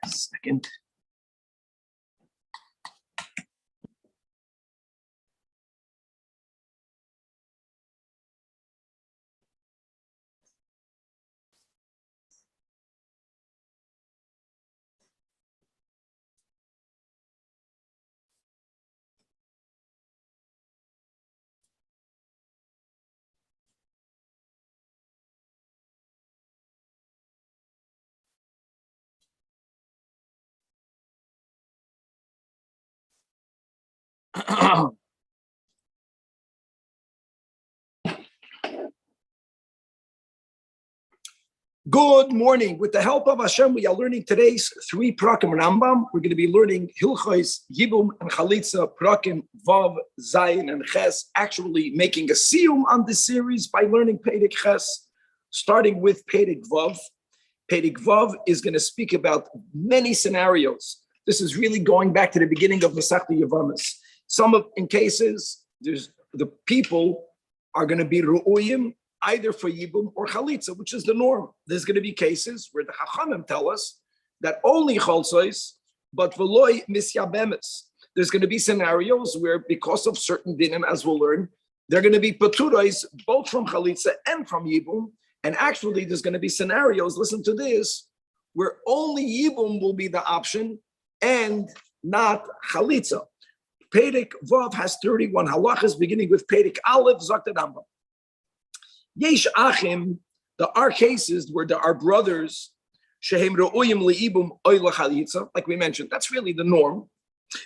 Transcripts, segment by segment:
Second. Good morning. With the help of Hashem, we are learning today's 3 prakim Rambam. We're going to be learning Hilchos, Yibum, and Chalitza, prakim Vav, Zayin, and Ches, actually making a siyum on this series by learning Perek Ches, starting with Perek Vav. Perek Vav is going to speak about many scenarios. This is really going back to the beginning of Masechta Yevamos. In cases, the people are going to be ru'uyim, either for Yibum or Chalitza, which is the norm. There's going to be cases where the Chachamim tell us that only Chalsois, but Veloy Misyabemes. There's going to be scenarios where, because of certain dinim, as we'll learn, they're going to be Paturais, both from Chalitza and from Yibum. And actually, there's going to be scenarios, listen to this, where only Yibum will be the option and not Chalitza. Perek Vav has 31 halachas, beginning with Perek Aleph, Zok the Rambam. Yesh achim, there are cases where there are brothers, shehem ro'uyim le'ibum oy lechalitza, like we mentioned, that's really the norm.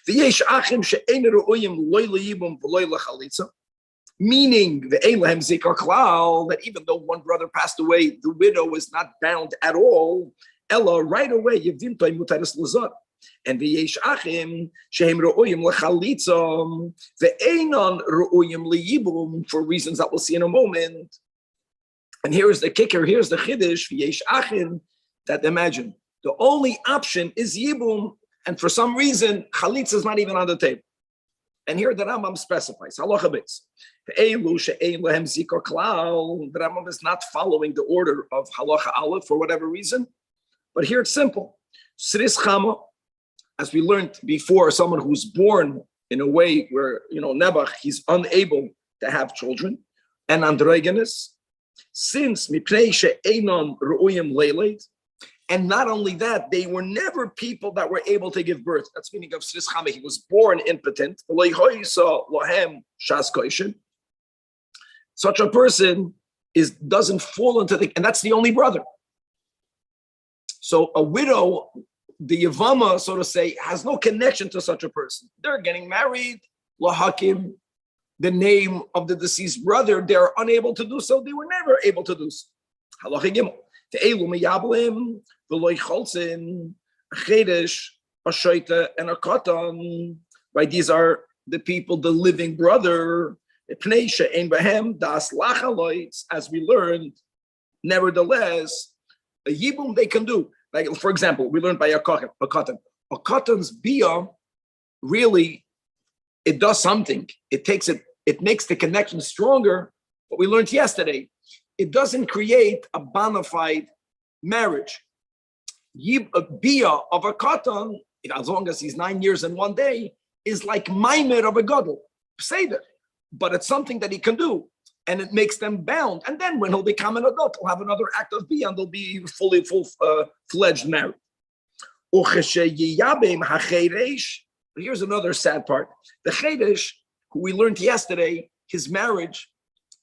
V'yesh achim she'ein ro'uyim loy le'ibum v'loy lechalitza, meaning ve'ein lehem zikar klal, that even though one brother passed away, the widow is not bound at all. Ella, right away, yevdim toy mutaris lazar. And v'yesh achim shehem ro'uyim lechalitza ve'einon ro'uyim le'ibum, for reasons that we'll see in a moment. And here's the kicker, here's the chiddush, v'yesh achim, that imagine, the only option is Yibum, and for some reason, Chalitza is not even on the table. And here the Rambam specifies, halacha beis, ve'elu she'ein lehem zikar klal, the Rambam is not following the order of halacha aleph for whatever reason, but here it's simple. Sris chama, as we learned before, someone who's born in a way where, Nebuch, he's unable to have children, and androgynous, since mipnei she'einon ru'uyim leileit, and not only that, they were never people that were able to give birth. That's meaning of Sris Chama, he was born impotent. Such a person doesn't fall into and that's the only brother. So a widow, the Yavama, so to say, has no connection to such a person. They're getting married, lahakim, the name of the deceased brother, they're unable to do so. They were never able to do so. Halacha Gimel. Te'elu miyablim v'loy cholzin chedesh ashoita and a katan. Right, these are the people, the living brother. Pnei she'ein behem das lachaloitz, as we learned. Nevertheless, a yibum they can do. Like, for example, we learned by a katan. A katan's bia really, it does something. It makes the connection stronger. What we learned yesterday, it doesn't create a bona fide marriage. A bia of a katan, as long as he's 9 years and 1 day, is like maimer of a gadol, seder. But it's something that he can do, and it makes them bound. And then when he'll become an adult, he'll have another act of bia, and they'll be full-fledged married. Here's another sad part. The chedesh, who we learned yesterday, his marriage,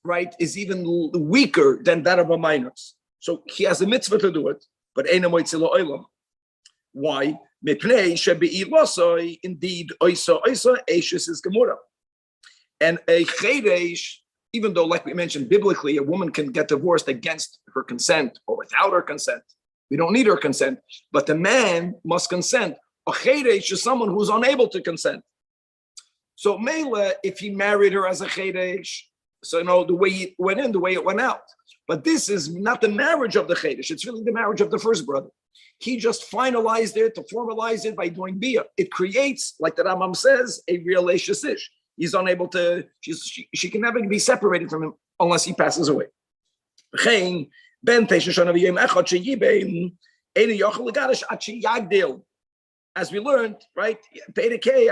right, is even weaker than that of a minor. So he has a mitzvah to do it, but eina moitzi lo olam. Why? Mipnei shebe'i losoi, indeed, oisa, eishes is gemura. And a chedesh, even though, like we mentioned, biblically, a woman can get divorced against her consent or without her consent. We don't need her consent, but the man must consent. A chedesh is someone who's unable to consent. So Mela, if he married her as a chedesh, so the way it went in, the way it went out. But this is not the marriage of the chedesh. It's really the marriage of the first brother. He just finalized it, to formalize it by doing bia. It creates, like the Rambam says, a real ish. He's unable to, she can never be separated from him unless he passes away. As we learned, right? Okay,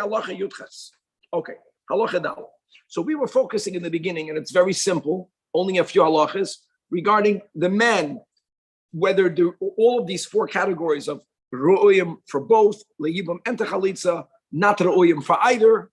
halacha dal. So we were focusing in the beginning, and it's very simple, only a few halachas regarding the man, whether all of these four categories of ru'uyim for both, le'yibum and chalitza, not ru'uyim for either,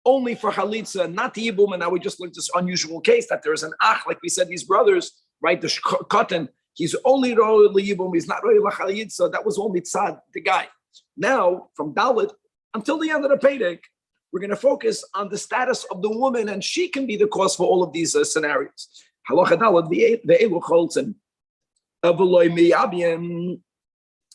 only for chalitza, not yibum. And now we just looked at this unusual case that there's an ach, like we said, these brothers, right? The katan, he's only ru'uyim le'yibum, he's not ru'uyim chalitza. That was all mitzad, the guy. Now, from Dalit until the end of the Pedic, we're going to focus on the status of the woman, and she can be the cause for all of these scenarios. Halacha Dalit, ve'elu cholzen.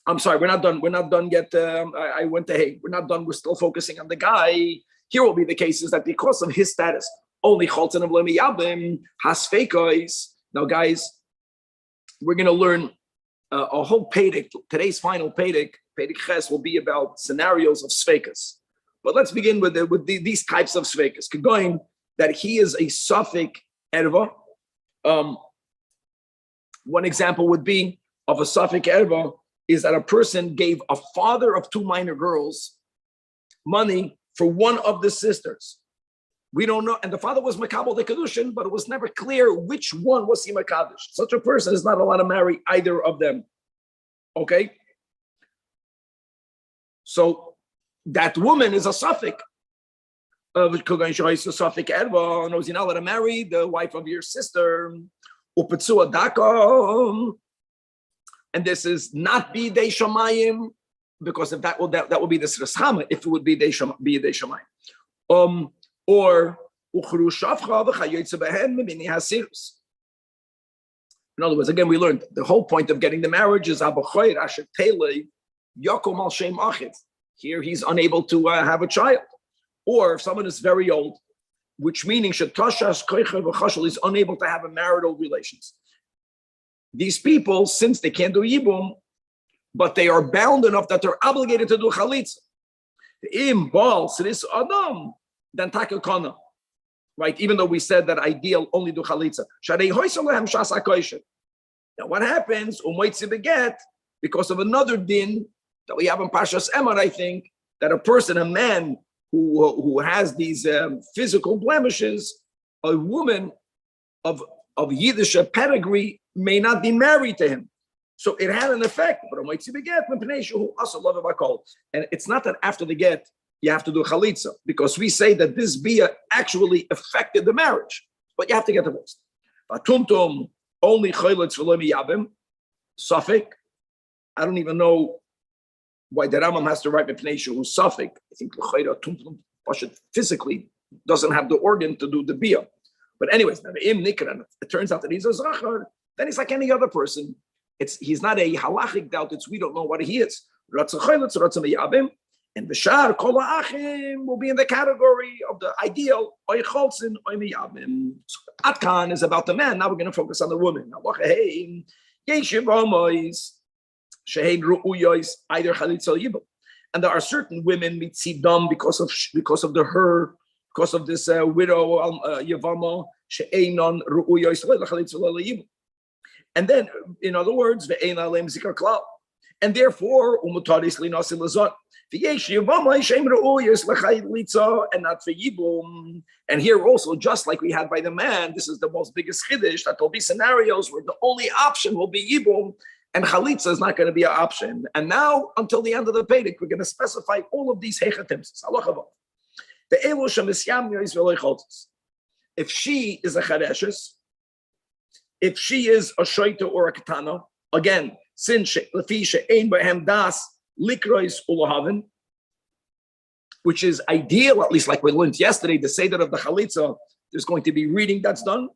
I'm sorry, we're not done. We're not done yet. I went to hey, we're not done. We're still focusing on the guy. Here will be the cases that because of his status, only cholzen of lemiyabim has feikois. Now, guys, we're going to learn a whole Pedic. Today's final Pedic Ches, will be about scenarios of sveikas. But let's begin with these types of sveikas. Going that he is a suffix erva. One example would be of a suffix erva is that a person gave a father of two minor girls money for one of the sisters. We don't know, and the father was makabel the kedushin, but it was never clear which one was he makadosh. Such a person is not allowed to marry either of them. Okay, so that woman is a suffix. Knows you're not allowed to marry the wife of your sister. And this is not bidei shamayim, because if that will be the srashama, if it would be bidei shamayim. Or uchru shavcha v'chayotze behem mimini hasirus. In other words, again, we learned the whole point of getting the marriage is abachoyer asher telei yakom al shem achiv. Here he's unable to have a child. Or if someone is very old, which meaning shetashas koicher v'chashel is unable to have a marital relations. These people, since they can't do Yibum, but they are bound enough that they're obligated to do chalitza. Im bal siris adam then takakana, right? Even though we said that ideal only do chalitza. Now what happens? Beget, because of another din that we have in Parshas Emor, I think that a man who has these physical blemishes, a woman of Yiddish pedigree may not be married to him. So it had an effect. And it's not that after the get, you have to do chalitza, because we say that this bia actually affected the marriage, but you have to get divorced. Only chalitz v'lo miyabim, suffix. I don't even know why the Rambam has to write Mipnei Shehu suffix. I think tumtum physically doesn't have the organ to do the bia. But anyways, it turns out that he's a zachar. Then he's like any other person. He's not a halachic doubt. We don't know what he is. And the shar kol ha'achim will be in the category of the ideal. Atkan is about the man. Now we're going to focus on the woman. Either chalitza or yibum. And there are certain women mitzidam because of this widow yavama she'einon ru'uyos chalitza yibum. And then, in other words, ve'ein aleim zikar klal. And therefore, umutaris linosi lazot. V'yesh yavama shem ru'uyos l'chalitza and not for yibum. And here also, just like we had by the man, this is the most biggest chiddush, that there'll be scenarios where the only option will be yibum, and chalitza is not going to be an option. And now, until the end of the Pedic, we're going to specify all of these heichatims. If she is a chareshes, if she is a shoita or a katana, again, since which is ideal, at least like we learned yesterday, the seder of the chalitza, there's going to be reading that's done.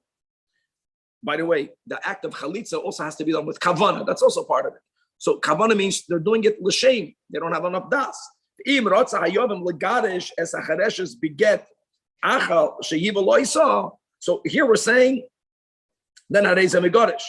By the way, the act of chalitza also has to be done with kavana. That's also part of it. So kavana means they're doing it l'shem. They don't have enough das. So here we're saying, then hareza megarish.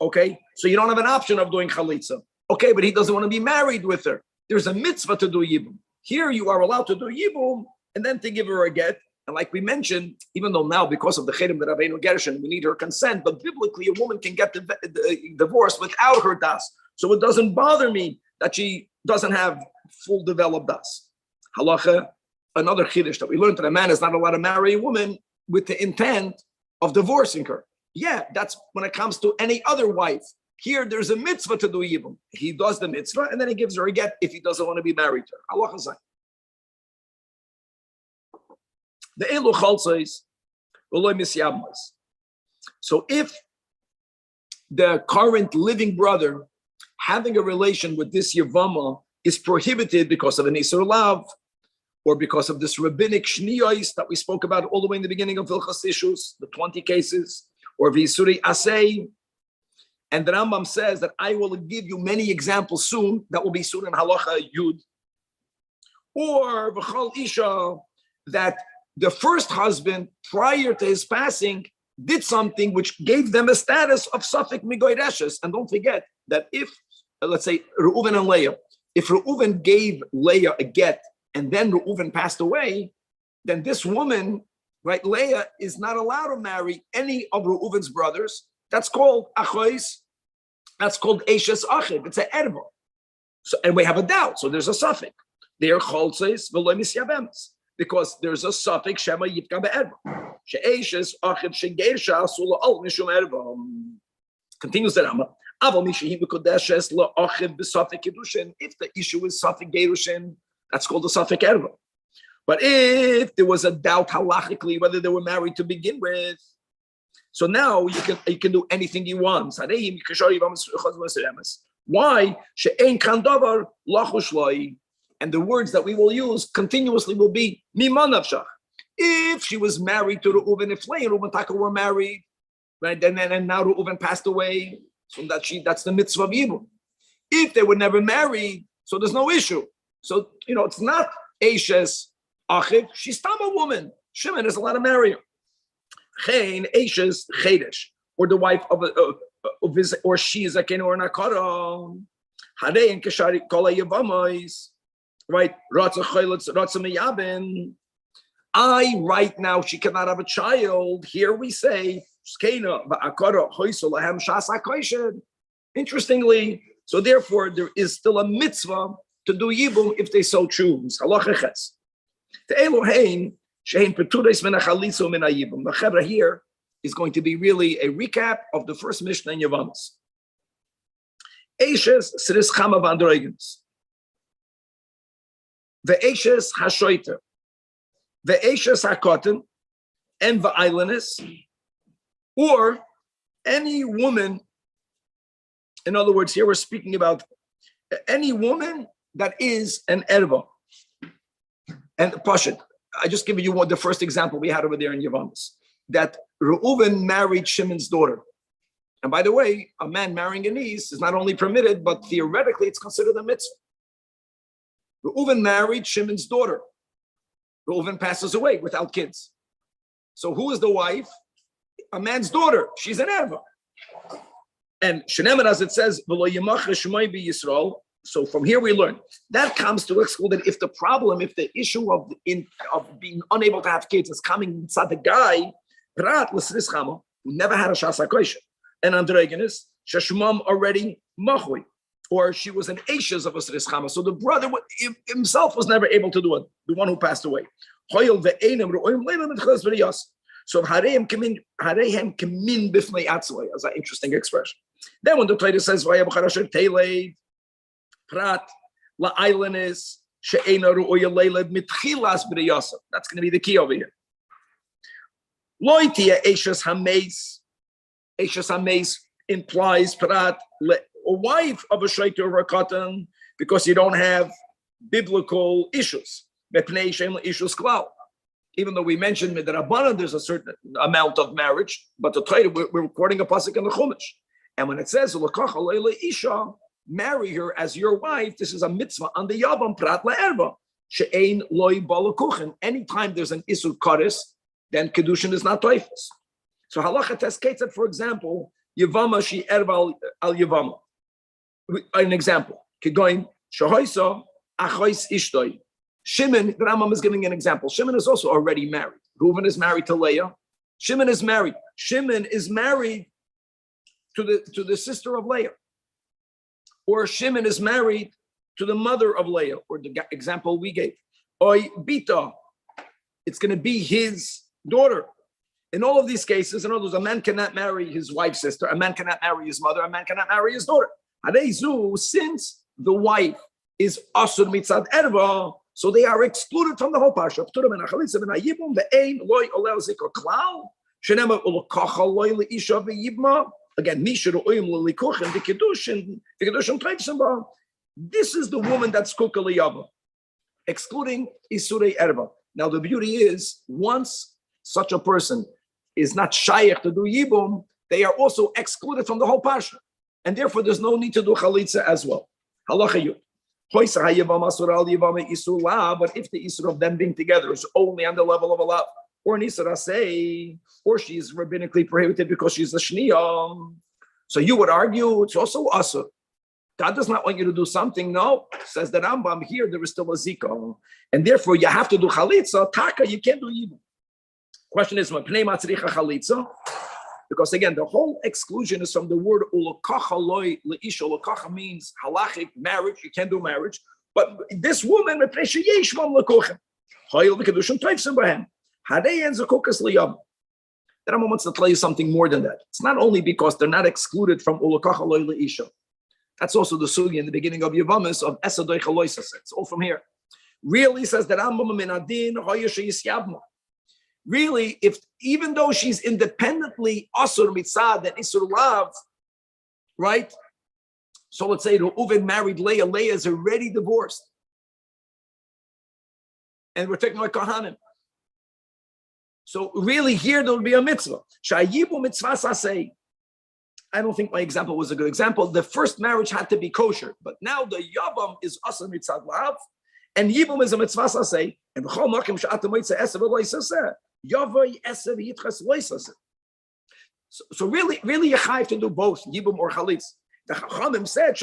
Okay, so you don't have an option of doing chalitza. Okay, but he doesn't want to be married with her. There's a mitzvah to do yibum. Here you are allowed to do yibum and then to give her a get. And like we mentioned, even though now because of the Chedim that Rabbeinu Gershon, we need her consent, but biblically a woman can get the divorce without her das. So it doesn't bother me that she doesn't have full developed das. Halacha, another chiddush that we learned that a man is not allowed to marry a woman with the intent of divorcing her. Yeah, that's when it comes to any other wife. Here, there's a mitzvah to do Yibum. He does the mitzvah, and then he gives her a get if he doesn't want to be married to her. Allah Chazai. The Elu Chalzais, Uloi Misyabmas. So if the current living brother having a relation with this Yavama is prohibited because of an Isur Lav, or because of this rabbinic shniyos that we spoke about all the way in the beginning of Hilchas issues, the 20 cases, or Visuri Asay. And the Rambam says that I will give you many examples soon, that will be soon in Halacha Yud. Or V'chal Isha, that the first husband, prior to his passing, did something which gave them a status of Safek Migoy Reshes. And don't forget that if, let's say, Reuven and Leah, if Reuven gave Leah a get, and then Reuven passed away, then this woman, right, Leah, is not allowed to marry any of Reuven's brothers. That's called Achois. That's called Eishes Achid. It's an erva. So, and we have a doubt. So there's a suffix. They're Cholzes V'lo Misyabemes. Because there's a suffix Shema Yifka Be'erva. She'eishes Achid She'gersha Sula Al Mishum Erva. Continues the Rambam. Aval Mishihi B'Kodeshes Lo Achid B'Safik Kedushin. If the issue is Safik Gerushin, that's called the Safek Erva. But if there was a doubt halachically whether they were married to begin with, so now you can do anything you want. Why? And the words that we will use continuously will be mimanavshach. If she was married to Reuven, if Leah and Reuven Taka were married, right? And now Reuven passed away, so that's the mitzvah of Yibum. If they were never married, so there's no issue. So, it's not Eishes Achiv, she's still a woman. Shimon is allowed to marry her. Chein Eishes Chedesh, or the wife of his, or she is a ken or an akara. Harei and Keshari Kola Yavamais, right? Ratza Chaylitz, Ratza Meyabin. Right now, she cannot have a child. Here we say, interestingly, so therefore there is still a mitzvah to do Yibum if they so choose. Halacha Ches. The Elohein shein petudes min vachalitza min Yibum. The Chevra here is going to be really a recap of the first Mishnah in Yevamos. Eishes Sris Chama Vandroigens. The Eishes Hashoiter. The Eishes Hakoten and the Islandess, or any woman. In other words, here we're speaking about any woman that is an erva. And Pashit, I just give you the first example we had over there in Yevamos, that Reuven married Shimon's daughter. And by the way, a man marrying a niece is not only permitted, but theoretically it's considered a mitzvah. Reuven married Shimon's daughter. Reuven passes away without kids. So who is the wife? A man's daughter. She's an erva. And Shenemer, as it says, "V'lo yimach shmoi bi Yisrael." So from here we learn that comes to exclude that if the issue of being unable to have kids is coming inside the guy, Prat l'sris chama, who never had a shas hakosh, and androgenes sheshumam already machui, or she was an ashes of a sris chama. So the brother himself was never able to do it. The one who passed away. So hareim kamin b'fnei atzlei, as an interesting expression. Then when the Torah says vayabacharasher teilei prat la'ailenis she'ena ru'oya leiled mitchilas b'riyasa. That's going to be the key over here. Loitia eshes hameis. Eshes hameis implies prat a wife of a shayter or a katan, because you don't have biblical issues. Bepnei shem issues klal. Even though we mentioned that Rabbanan, there's a certain amount of marriage, but the Torah, we're quoting a pasuk in the Chumash. And when it says, isha, marry her as your wife, this is a mitzvah on the Yavam Prat La'erva. She'ein loy balakuchen. Anytime there's an Isur Karis, then Kedushin is not Toifus. So Halacha Teskate said, for example, Yavama she erva al Yavama. An example. Kegoin, Shahoisa, Achois Ishtoi. Shimon, the Rambam is giving an example. Shimon is also already married. Reuven is married to Leah. Shimon is married. Shimon is married to the sister of Leah. Or Shimon is married to the mother of Leah, or the example we gave. Oy Bita, it's going to be his daughter. In all of these cases, in other words, a man cannot marry his wife's sister, a man cannot marry his mother, a man cannot marry his daughter. Since the wife is asur mitzad erva, so they are excluded from the whole parsha. Again, this is the woman that's kukaliyava, excluding isurei erva. Now the beauty is, once such a person is not shaykh to do yibum, they are also excluded from the whole parsha, and therefore there's no need to do chalitza as well. Halacha yud. But if the isur of them being together is only on the level of a lav, or an isur asay, or she is rabbinically prohibited because she's a shniyah, so you would argue it's also asur. God does not want you to do something. No, says the Rambam here, there is still a zika, and therefore you have to do chalitza. Taka, you can't do yibum. Question is, because again, the whole exclusion is from the word ulakacha loy leisha. Ulakacha means halachic marriage. You can't do marriage, but this woman, the Rambam wants to tell you something more than that. It's not only because they're not excluded from ulakacha loy leisha. That's also the sugi in the beginning of Yivamis of esadoy chaloisas. It's all from here. Really, says the Rambam min adin hoyeshe yisyabma. Really, if even though she's independently asur mitzad and isur lav, right? So let's say Reuven married Leah. Leah is already divorced, and we're taking like kohanim. So really, here there will be a mitzvah. Shayibu mitzvah sasei. I don't think my example was a good example. The first marriage had to be kosher, but now the Yibum is asur mitzad lav, and Yibum is a mitzvah sasei. And b'chol makim she'atem moitze esav v'loisaseh. So really, you have to do both yibum or chalitz. The Chachamim said,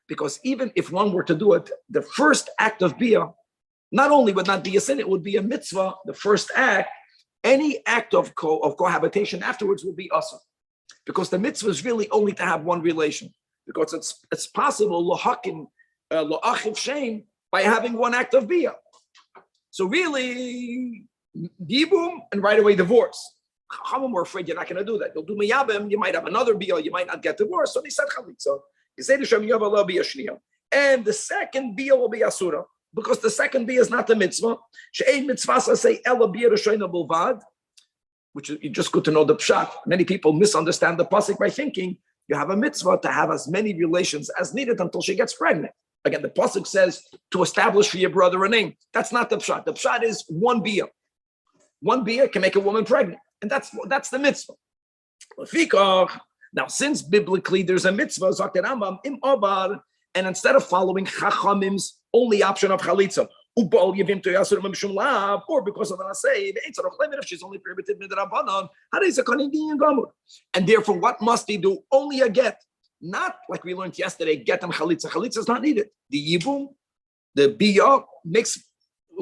because even if one were to do it, the first act of bia, not only would not be a sin, it would be a mitzvah. The first act, any act of cohabitation afterwards will be asur, because the mitzvah is really only to have one relation, because it's possible lo'achiv shame by having one act of bia. So really, yibum and right away divorce. Chachamim were afraid you're not going to do that. You'll do miyabim, you might have another bia, you might not get divorced. So they said chalitza. You say to Shem Yava will be a shniyah, and the second bia will be asura, because the second bia is not the mitzvah. She'ein mitzvah say ela bia rishayna bulvad, which is just good to know the pshat. Many people misunderstand the pasuk by thinking you have a mitzvah to have as many relations as needed until she gets pregnant. Again, the pasuk says to establish for your brother a name. That's not the pshat. The pshat is one bia. One bia can make a woman pregnant, and that's the mitzvah. Now, since biblically there's a mitzvah, Zakter Rambam im Obar, and instead of following Chachamim's only option of chalitza, or because of the nasei, if she's only prohibited midrabanan, and therefore, what must he do? Only a get. Not like we learned yesterday, get and chalitza. Chalitza is not needed. The yibum, the bia, makes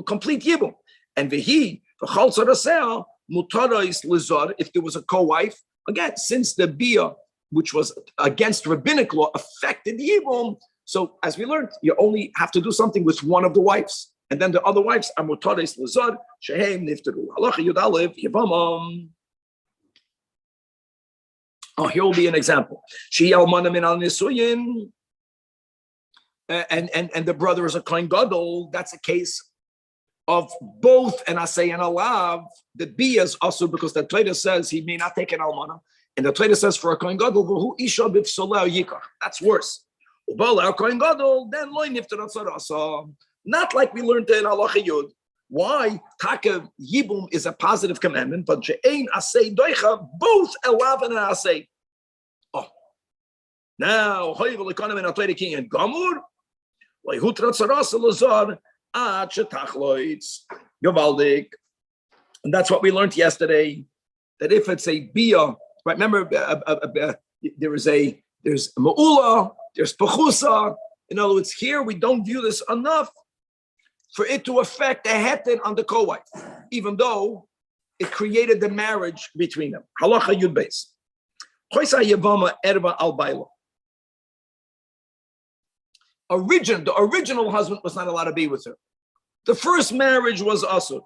complete yibum. And vehi, v'chalza raseh, mutarais lizar, if there was a co-wife, again, since the bia, which was against rabbinic law, affected yibum, so as we learned, you only have to do something with one of the wives. And then the other wives are mutarais lizar, shehem niftaru. Halacha yud aleph, yibamam. Oh, here will be an example. And the brother is a kohen gadol. That's a case of both an asay and a lav. The bia is also because the Torah says he may not take an almana, and the Torah says for a kohen gadol, who isha b'v'soleh yikach. That's worse. Kohen gadol, then loy niftar atzara. Not like we learned in halacha yud. Why? Taka yibum is a positive commandment, but she'ein asay doicha, both a lav and an asay. Oh, now hoyvel economy in Atayri King and Gamur, lehutra tzarasa lazar ad shetachloitz yovaldik, and that's what we learned yesterday. That if it's a bia, right? Remember, there's ma'ula, there's pachusa. In other words, here we don't view this enough. for it to affect a heter on the co-wife, even though it created the marriage between them. Halacha Yud Beis. Choisa Yevama Erva Al Bailo. The original husband was not allowed to be with her. The first marriage was asur,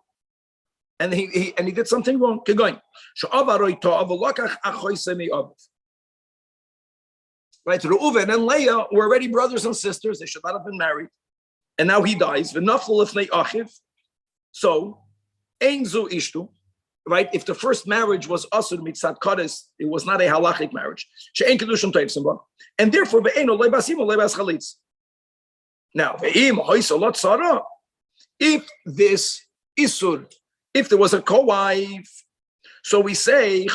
and he did something wrong. Keep going. Right, Reuven and Leah were already brothers and sisters. They should not have been married, and now he dies. So, Einzu Ishtu. Right, if the first marriage was asur mitzad kodes, it was not a halachic marriage. And therefore, now, if this isur, if there was a co-wife, so we say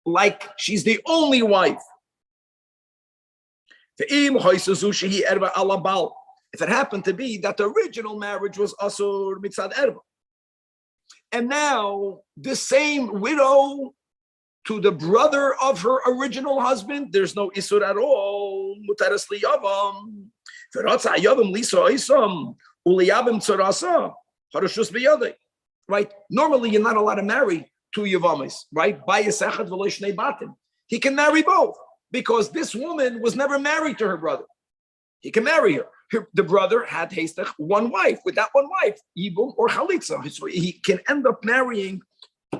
like she's the only wife. If it happened to be that the original marriage was asur mitzad erba, and now the same widow to the brother of her original husband, there's no isur at all. Mutaras liyavam. V'ratza yavam lisa isam uliyabim tzarasa harushus biyadei. Right? Normally, you're not allowed to marry two yavamis. Right? Bayis echad v'lo shnei batim. He can marry both because this woman was never married to her brother. He can marry her. The brother had hastach one wife. With that one wife, Yibum or vachalitza, so he can end up marrying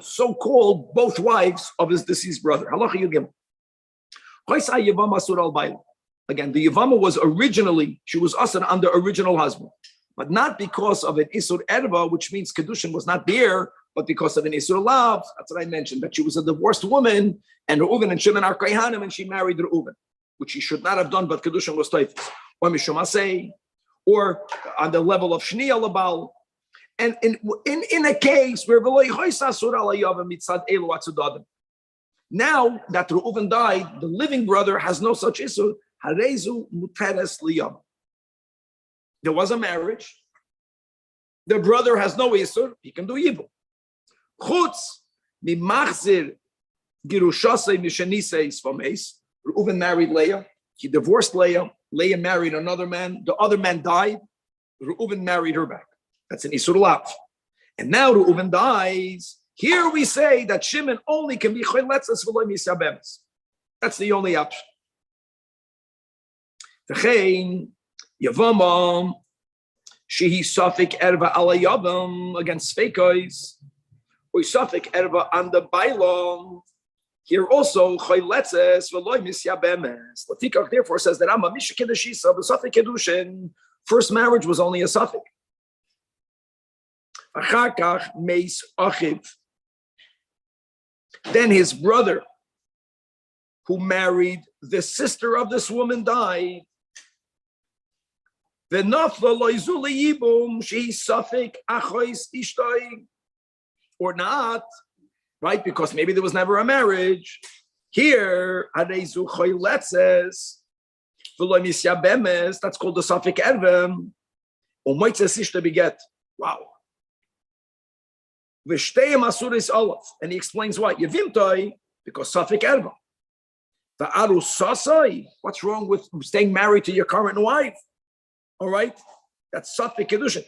so-called both wives of his deceased brother. Halacha Yud Gimel. Again, the Yavama was originally, she was asur on the original husband, but not because of an isur erva, which means kedushin was not there, but because of an isur lav. That's what I mentioned, that she was a divorced woman, and Reuven and Shimon are kohanim, and she married Reuven, which she should not have done, but kedushin was taifus. Or mishumasei, or on the level of shni alabal. And in a case where now that Reuven died, the living brother has no such issue. There was a marriage. The brother has no issue. He can do Yibum. Reuven married Leah. He divorced Leah. Leah married another man. The other man died. Reuven married her back. That's an Isur Lav. And now Reuven dies. Here we say that Shimon only can be vachalitza v'lo misyabemes. That's the only option. V'chein Yavama shehi safik erva ala yavam against feikois or safik erva on the bailom. Here also vachalitza v'lo misyabemes. Lafikach therefore says that Rambam misha kedusha b'safik kedushin. First marriage was only a safik. Then his brother, who married the sister of this woman, died. Or not, right? Because maybe there was never a marriage. Here, that's called the Safik Ervem. Wow. And he explains why. Because Safik Erva. What's wrong with staying married to your current wife? All right? That's Safik Kedushin.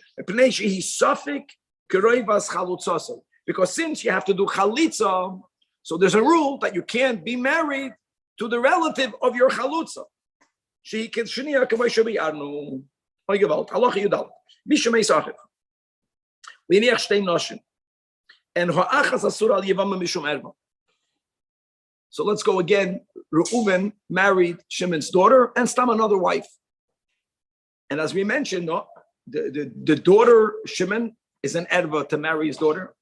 Because since you have to do chalitza, so there's a rule that you can't be married to the relative of your chalutza. And so let's go again. Reuven married Shimon's daughter and Stam another wife. And as we mentioned, the daughter Shimon is an erva to marry his daughter.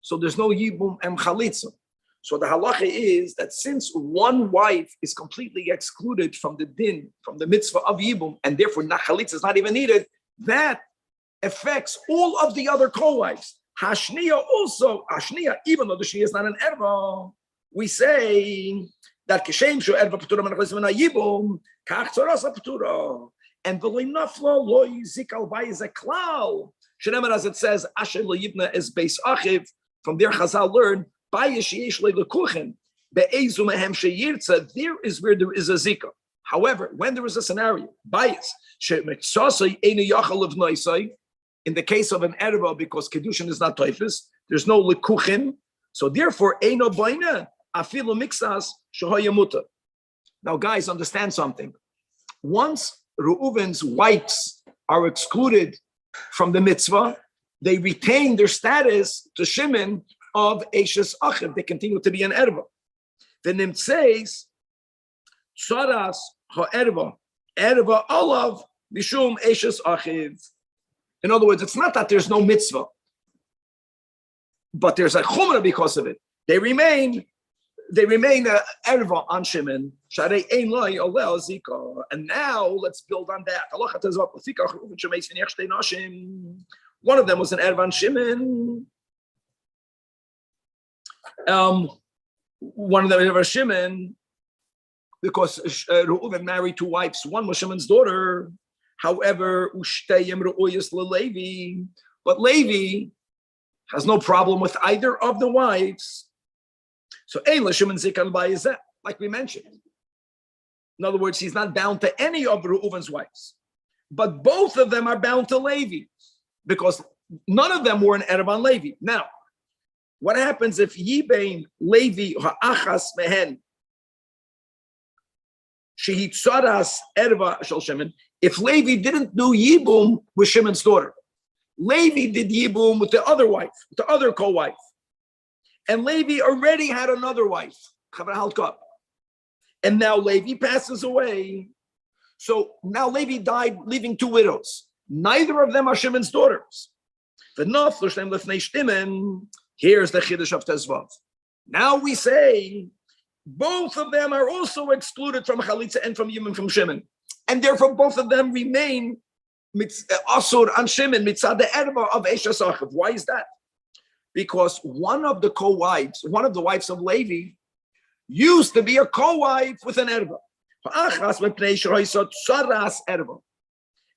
So there's no Yibum and vachalitza. So the halacha is that since one wife is completely excluded from the din, from the mitzvah of Yibum, and therefore vachalitza is not even needed, that affects all of the other co-wives. Hashniya also, even though the shniya is not an erva, we say that kishem shu erva p'tura menachlis min ha'yibum, kach tzorasa p'tura, and v'loi nafla lo yizik al vayis klal. Shenemer, as it says, asher lo yibna is beis achiv. From there, Chazal learned bayis sheyesh le lekuchen be'ezu mehem sheyirtza. There is where there is a zika. However, when there is a scenario, bias, in the case of an erva, because kedushin is not toifus, there's no likuchin, so therefore, eino boina afilu mixas shohayamuta. Now, guys, understand something. Once Reuven's wives are excluded from the mitzvah, they retain their status to Shimon of Eishes Achiv. They continue to be an erva. The nimtzeis tzaras ha'erva erva olav mishum Eishes Achiv. In other words, it's not that there's no mitzvah, but there's a chumrah because of it. They remain erva on Shimon. And now let's build on that. One of them was an erva on Shimon. One of them was Shimon because Reuven married two wives. One was Shimon's daughter. However, but Levi has no problem with either of the wives. So, like we mentioned. In other words, he's not bound to any of Reuven's wives. But both of them are bound to Levi because none of them were an Erev on Levi. Now, what happens if Yibum Levi ha'achas mehen shehitzaras erva shel Shimon? If Levi didn't do Yibum with Shimon's daughter, Levi did Yibum with the other wife, with the other co-wife, and Levi already had another wife, and now Levi passes away. So now Levi died, leaving two widows. Neither of them are Shimon's daughters. Here's the Chiddush of Tezvav. Now we say both of them are also excluded from vachalitza and from Yibum from Shimon. And therefore both of them remain asur on Shimon, mitzad the erva of Eishes Achiv. Why is that? Because one of the co-wives, one of the wives of Levi, used to be a co-wife with an erva.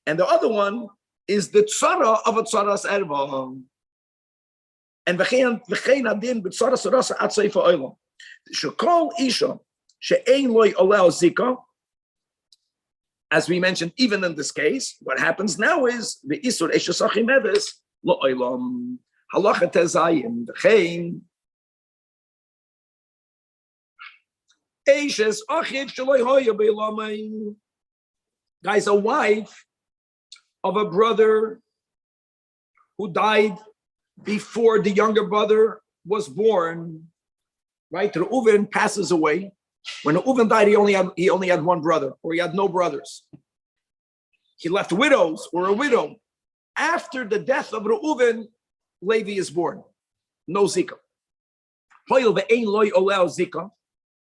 And the other one is the tzara of a tzaras erva. And v'chein adin b'tzara sarasa at seif ha'olam. Shekol isha she'ein loy oleh zika. As we mentioned, even in this case, what happens now is the isur eishes achim eves lo olam halacha tezayim v'chein eishes achiv shaloi hoya beilamay. Guys, a wife of a brother who died before the younger brother was born, right? Reuven passes away. When Reuven died, he only had one brother, or he had no brothers. He left widows or a widow. After the death of Reuven, Levi is born. No zika.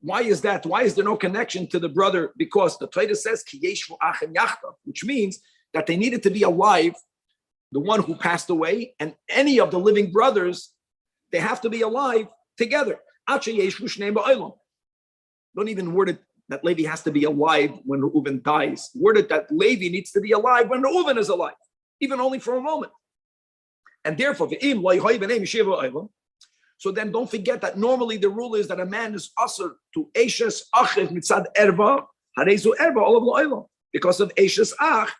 Why is that? Why is there no connection to the brother? Because the Torah says, which means that they needed to be alive, the one who passed away, and any of the living brothers, they have to be alive together. Don't even word it that Levi has to be alive when Reuven dies. Word it that Levi needs to be alive when Reuven is alive, even only for a moment. And therefore, so then don't forget that normally the rule is that a man is asur to Eishes Achiv mitzad erva, harezu erva olav lo'olam, because of Eishes Ach,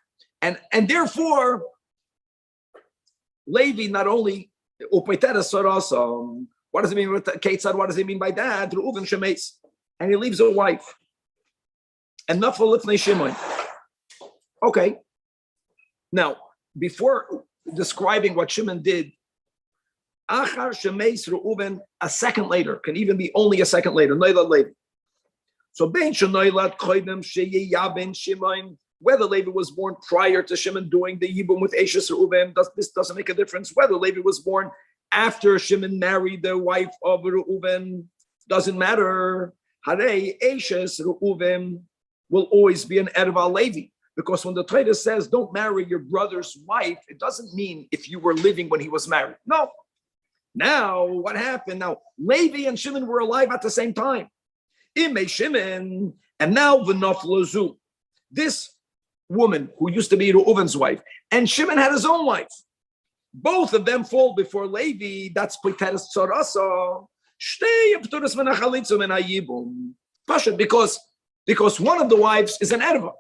and therefore Levi not only upeitera soras. What does it mean with Ketzad? What does it mean by that? Reuven shemeis, and he leaves a wife. And nafal lifnei Shimon. Okay. Now, before describing what Shimon did, achar shemeis Reuven, a second later, can even be only a second later. Noilad Levi. So bein shenoilad koidem sheyeyaben Shimon. Whether Levi was born prior to Shimon doing the Yibum with Eishes Reuven, this doesn't make a difference. Whether Levi was born after Shimon married the wife of Reuven, doesn't matter. Harei Eishes Reuven will always be an erva Levi, because when the Torah says don't marry your brother's wife, it doesn't mean if you were living when he was married. No. Now what happened? Now Levi and Shimon were alive at the same time. Ime Shimon, and now v'naflazu. This woman who used to be Reuven's wife, and Shimon had his own wife. Both of them fall before Levi. That's Poiteres Tzarasa. Shtei Pturas Menachalitzu Mena Yibum. Pasha, because because one of the wives is an erva.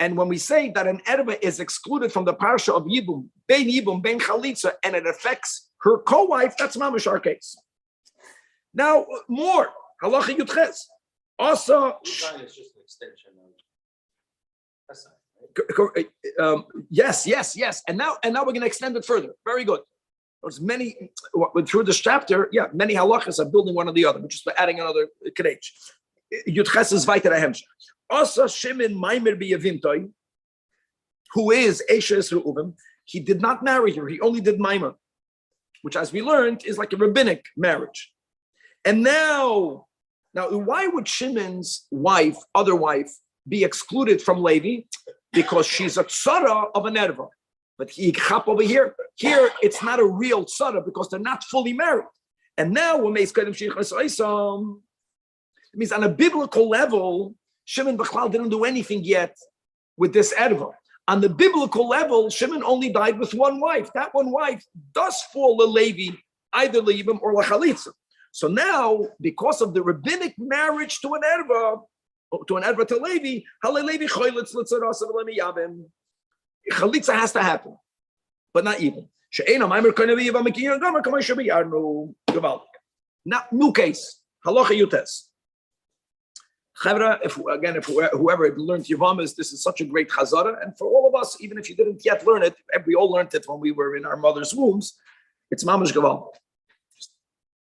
And when we say that an erva is excluded from the parsha of Yibum, bein chalitza, and it affects her co-wife, that's mamash our case. Now, more halacha yudches. Also, is just an extension of yes. And now we're going to extend it further. Very good. There's many through this chapter. Yeah, many halachas are building one on the other, which is adding another kedech. Yudches is weiter ahemsh. Also, Shimon Maimer b'Yavimtoi, who is Eshes Reuven, he did not marry her. He only did Maimer, which, as we learned, is like a rabbinic marriage. And now, why would Shimon's other wife, be excluded from Levi? Because she's a tzara of an erva. But over here, it's not a real tzara because they're not fully married. And now, it means on a biblical level, Shimon Bechlal didn't do anything yet with this erva. On the biblical level, Shimon only died with one wife. That one wife does fall to Levi, either Yibum or vachalitza. So now, because of the rabbinic marriage to an erva to Levi, chalitza has to happen, but not even. Now, new case, halacha yutes. If whoever learned Yavamas, this is such a great chazara, and for all of us, even if you didn't yet learn it, we all learned it when we were in our mother's wombs. It's mamash gaval.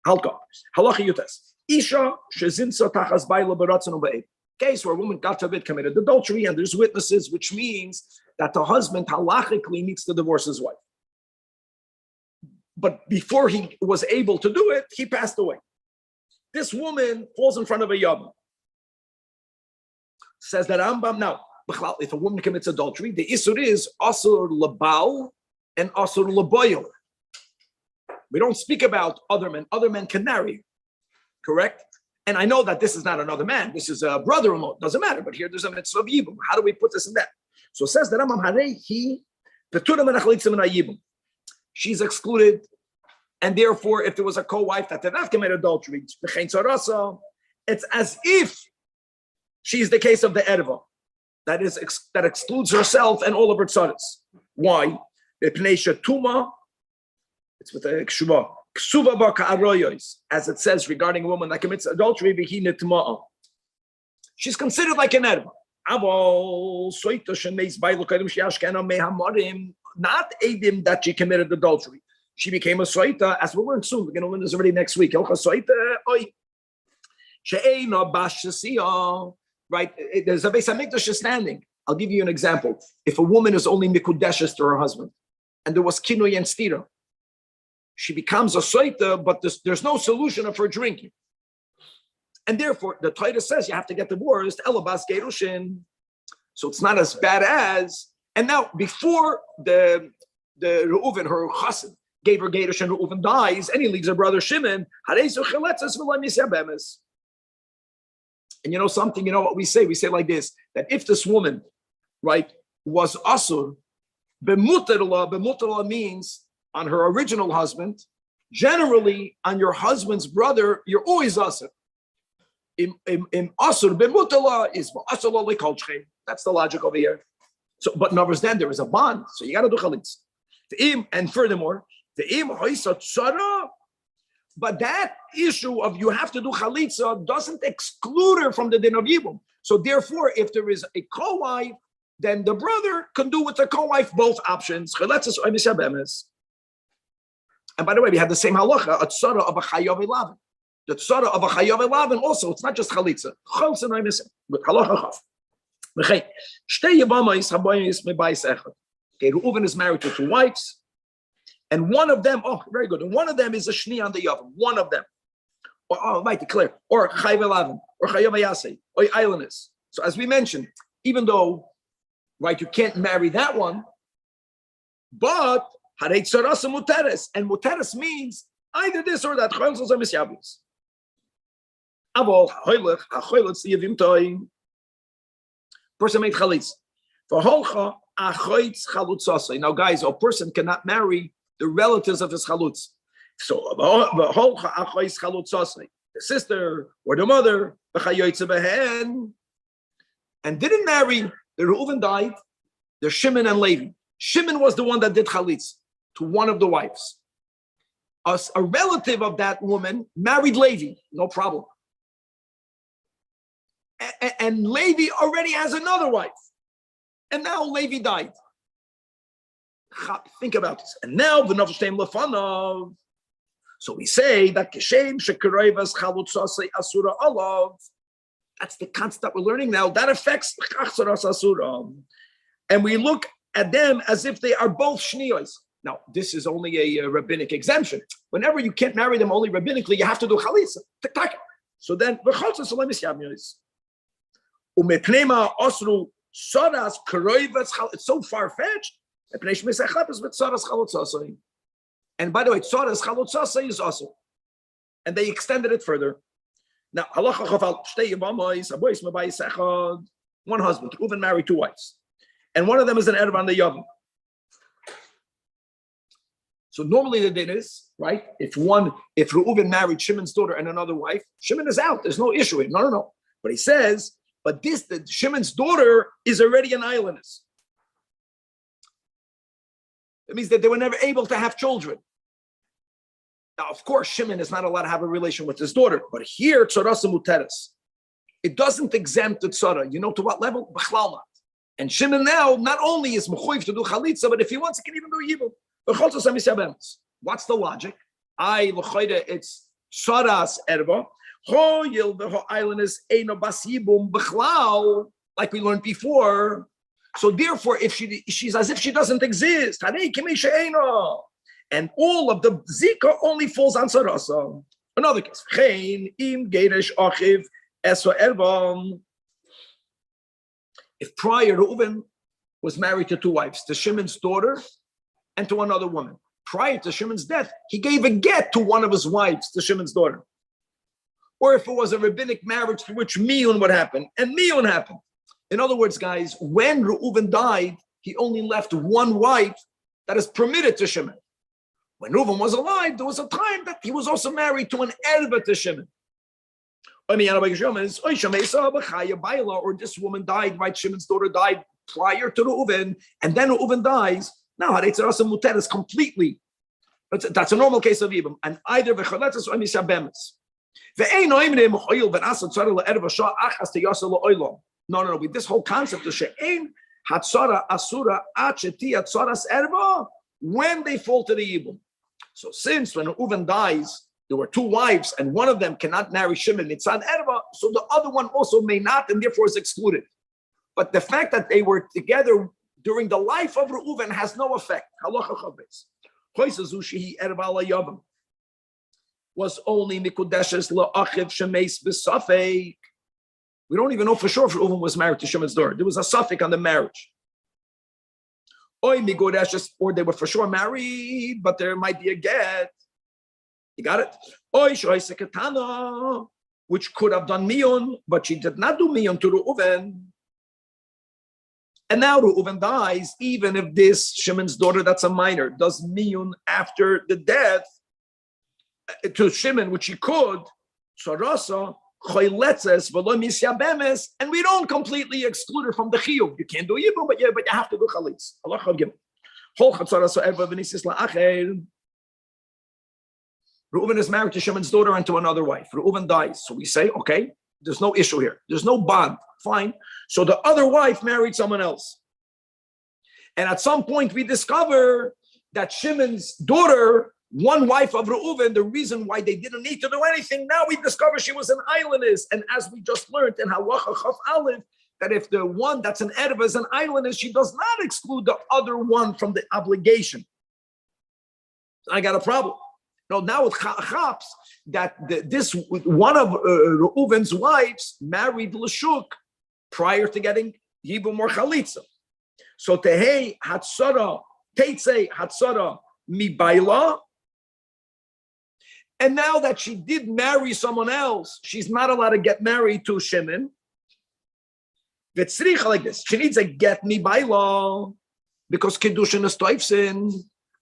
Halka. Halacha yutes. Isha shezinsa tachas bayla baratzon ube'ed. Case where a woman, God forbid, committed adultery, and there's witnesses, which means that the husband halachically needs to divorce his wife. But before he was able to do it, he passed away. This woman falls in front of a Yibum. Says that Rambam, now, if a woman commits adultery, the isur is asur labal and asur laboyel. We don't speak about other men. Other men can marry, correct? And I know that this is not another man. This is a brother-in-law. Doesn't matter. But here there's a mitzvah of Yibum. How do we put this in that? So it says that Rambam Harei Yibum. She's excluded, and therefore, if there was a co-wife that did not commit adultery, it's as if she's the case of the erva, that excludes herself and all of her tzaras. Why? It's with a kshuva. As it says regarding a woman that commits adultery, she's considered like an erva. Not edim that she committed adultery. She became a soita, as we'll learn soon. We're going to learn this already next week. Right? There's a Beis Hamikdash standing. I'll give you an example. If a woman is only mikudeshes to her husband, and there was kinui and stira, she becomes a soita, but there's no solution of her drinking. And therefore, the Torah says you have to get divorced, elabas gerushin. So it's not as bad as. And now, before the Reuven, her chassid, gave her gerushin, Reuven dies, and he leaves her brother Shimon. And you know something, you know what we say? We say like this, that if this woman, right, was asur, b'mutarla means on her original husband, generally on your husband's brother, you're always asur. In asur, b'mutarla is asur l'kolchei. That's the logic over here. So, but numbers then there is a bond, so you got to do chalitz. And furthermore, but that issue of you have to do chalitza doesn't exclude her from the din of Yibum. So therefore, if there is a co-wife, then the brother can do with the co-wife both options. And by the way, we have the same halacha, a tzara of a chayav elaven. The tzara of a chayav elaven also, it's not just chalitza. Okay, Reuven is married to two wives. And one of them, very good. And one of them is a shni on the yavam. One of them. Might declare. Or chayav elaven. Or chayav ayasei. Or islanders. So as we mentioned, even though, right, you can't marry that one, but harei tzarasa muteres. And muteres means either this or that. Choylzos are misyabis. Avol hachoylech, hachoylech liyavim toim. Person made chalitz. For holcha, achoytz chalutzasei. Now guys, a person cannot marry the relatives of his chalutz. So the sister or the mother, and didn't marry, the Reuven died, there's Shimon and Levi. Shimon was the one that did chalitza to one of the wives. A relative of that woman married Levi, no problem. And Levi already has another wife. And now Levi died. Think about this. And now v'navshtem lefanov. So we say that kishem shekarevas chalutzasei asura olav. That's the concept that we're learning now. That affects chachsaras asura. And we look at them as if they are both shniyos. Now, this is only a rabbinic exemption. Whenever you can't marry them only rabbinically, you have to do chalitza. So then, it's so far-fetched. And by the way, tzoras chalutzasei is also. And they extended it further. Now, one husband, Reuven married two wives. And one of them is an erev on the Yibum. So normally the din is, right, if Reuven married Shimon's daughter and another wife, Shimon is out. There's no issue. No. But he says, the Shimon's daughter is already an islandess. It means that they were never able to have children. Now, of course, Shimon is not allowed to have a relation with his daughter. But here, tzorasa muteres. It doesn't exempt the tzara. You know to what level? B'chlal not. And Shimon now not only is mechuyev to do chalitza, but if he wants, he can even do yibum. What's the logic? It's tzaras erba. The island is eino bas yibum b'chlal, like we learned before. So therefore, if she's as if she doesn't exist, and all of the zika only falls on sarasa. Another case, if prior Reuven was married to two wives, to Shimon's daughter and to another woman. Prior to Shimon's death, he gave a get to one of his wives, to Shimon's daughter. Or if it was a rabbinic marriage to which miyun would happen, and miyun happened. In other words, guys, when Reuven died, he only left one wife that is permitted to Shimon. When Reuven was alive, there was a time that he was also married to an erva to Shimon. Or this woman died, right? Shimon's daughter died prior to Reuven, and then Reuven dies. Now, Haretzarasa Muter is completely, that's a normal case of Yibum, and either vachalitza or misabemes. No. With this whole concept of she'ein hatzara asura acheti hatzaras erva, when they fall to the Yibum. So since when Reuven dies, there were two wives, and one of them cannot marry Shimon mitzad erva, so the other one also may not, and therefore is excluded. But the fact that they were together during the life of Reuven has no effect. Halacha chavetz. Choisazushi erva la Yibum was only mikudeshes la'achiv shemeis b'safek. We don't even know for sure if Reuven was married to Shimon's daughter. There was a suffix on the marriage. Or they were for sure married, but there might be a get. You got it? Which could have done miyun, but she did not do miyun to Reuven. And now Reuven dies, even if this Shimon's daughter, that's a minor, does miyun after the death to Shimon, which she could, Sarasa, and we don't completely exclude her from the chiyuv. You can't do yibum, but you have to do chalitz. Reuven is married to Shimon's daughter and to another wife. Reuven dies. So we say, okay, there's no issue here. There's no bond. Fine. So the other wife married someone else. And at some point we discover that Shimon's daughter, one wife of Reuven, the reason why they didn't need to do anything, now we discover she was an islandess. And as we just learned in Halacha Chaf Aleph, that if the one that's an erva is an islandess, she does not exclude the other one from the obligation. I got a problem. No, now it chaps that this one of Reuven's wives married Lashuk prior to getting Yibum or Chalitza. So tehei hatzara, teitzei hatzara mi baila. And now that she did marry someone else, she's not allowed to get married to Shimon. V'tzricha like this. She needs a get mi baila because Kiddushin is toifsin.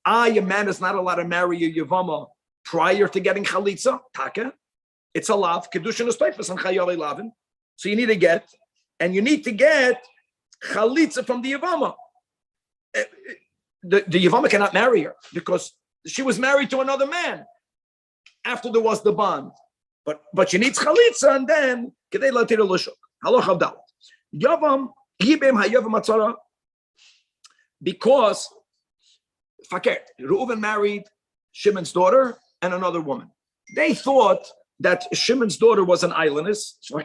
A man is not allowed to marry a Yavama prior to getting Chalitza. Taka. It's a lav. Kiddushin is toifsin and chayali lavin. So you need a get. and you need to get chalitza from the Yivama. The Yivama cannot marry her because she was married to another man after there was the bond. But she needs chalitza, and then kedei latira l'shuk. Halacha dalet. Yavam yibim hayavam atzara, because fakir Reuven married Shimon's daughter and another woman. They thought that Shimon's daughter was an islandess. So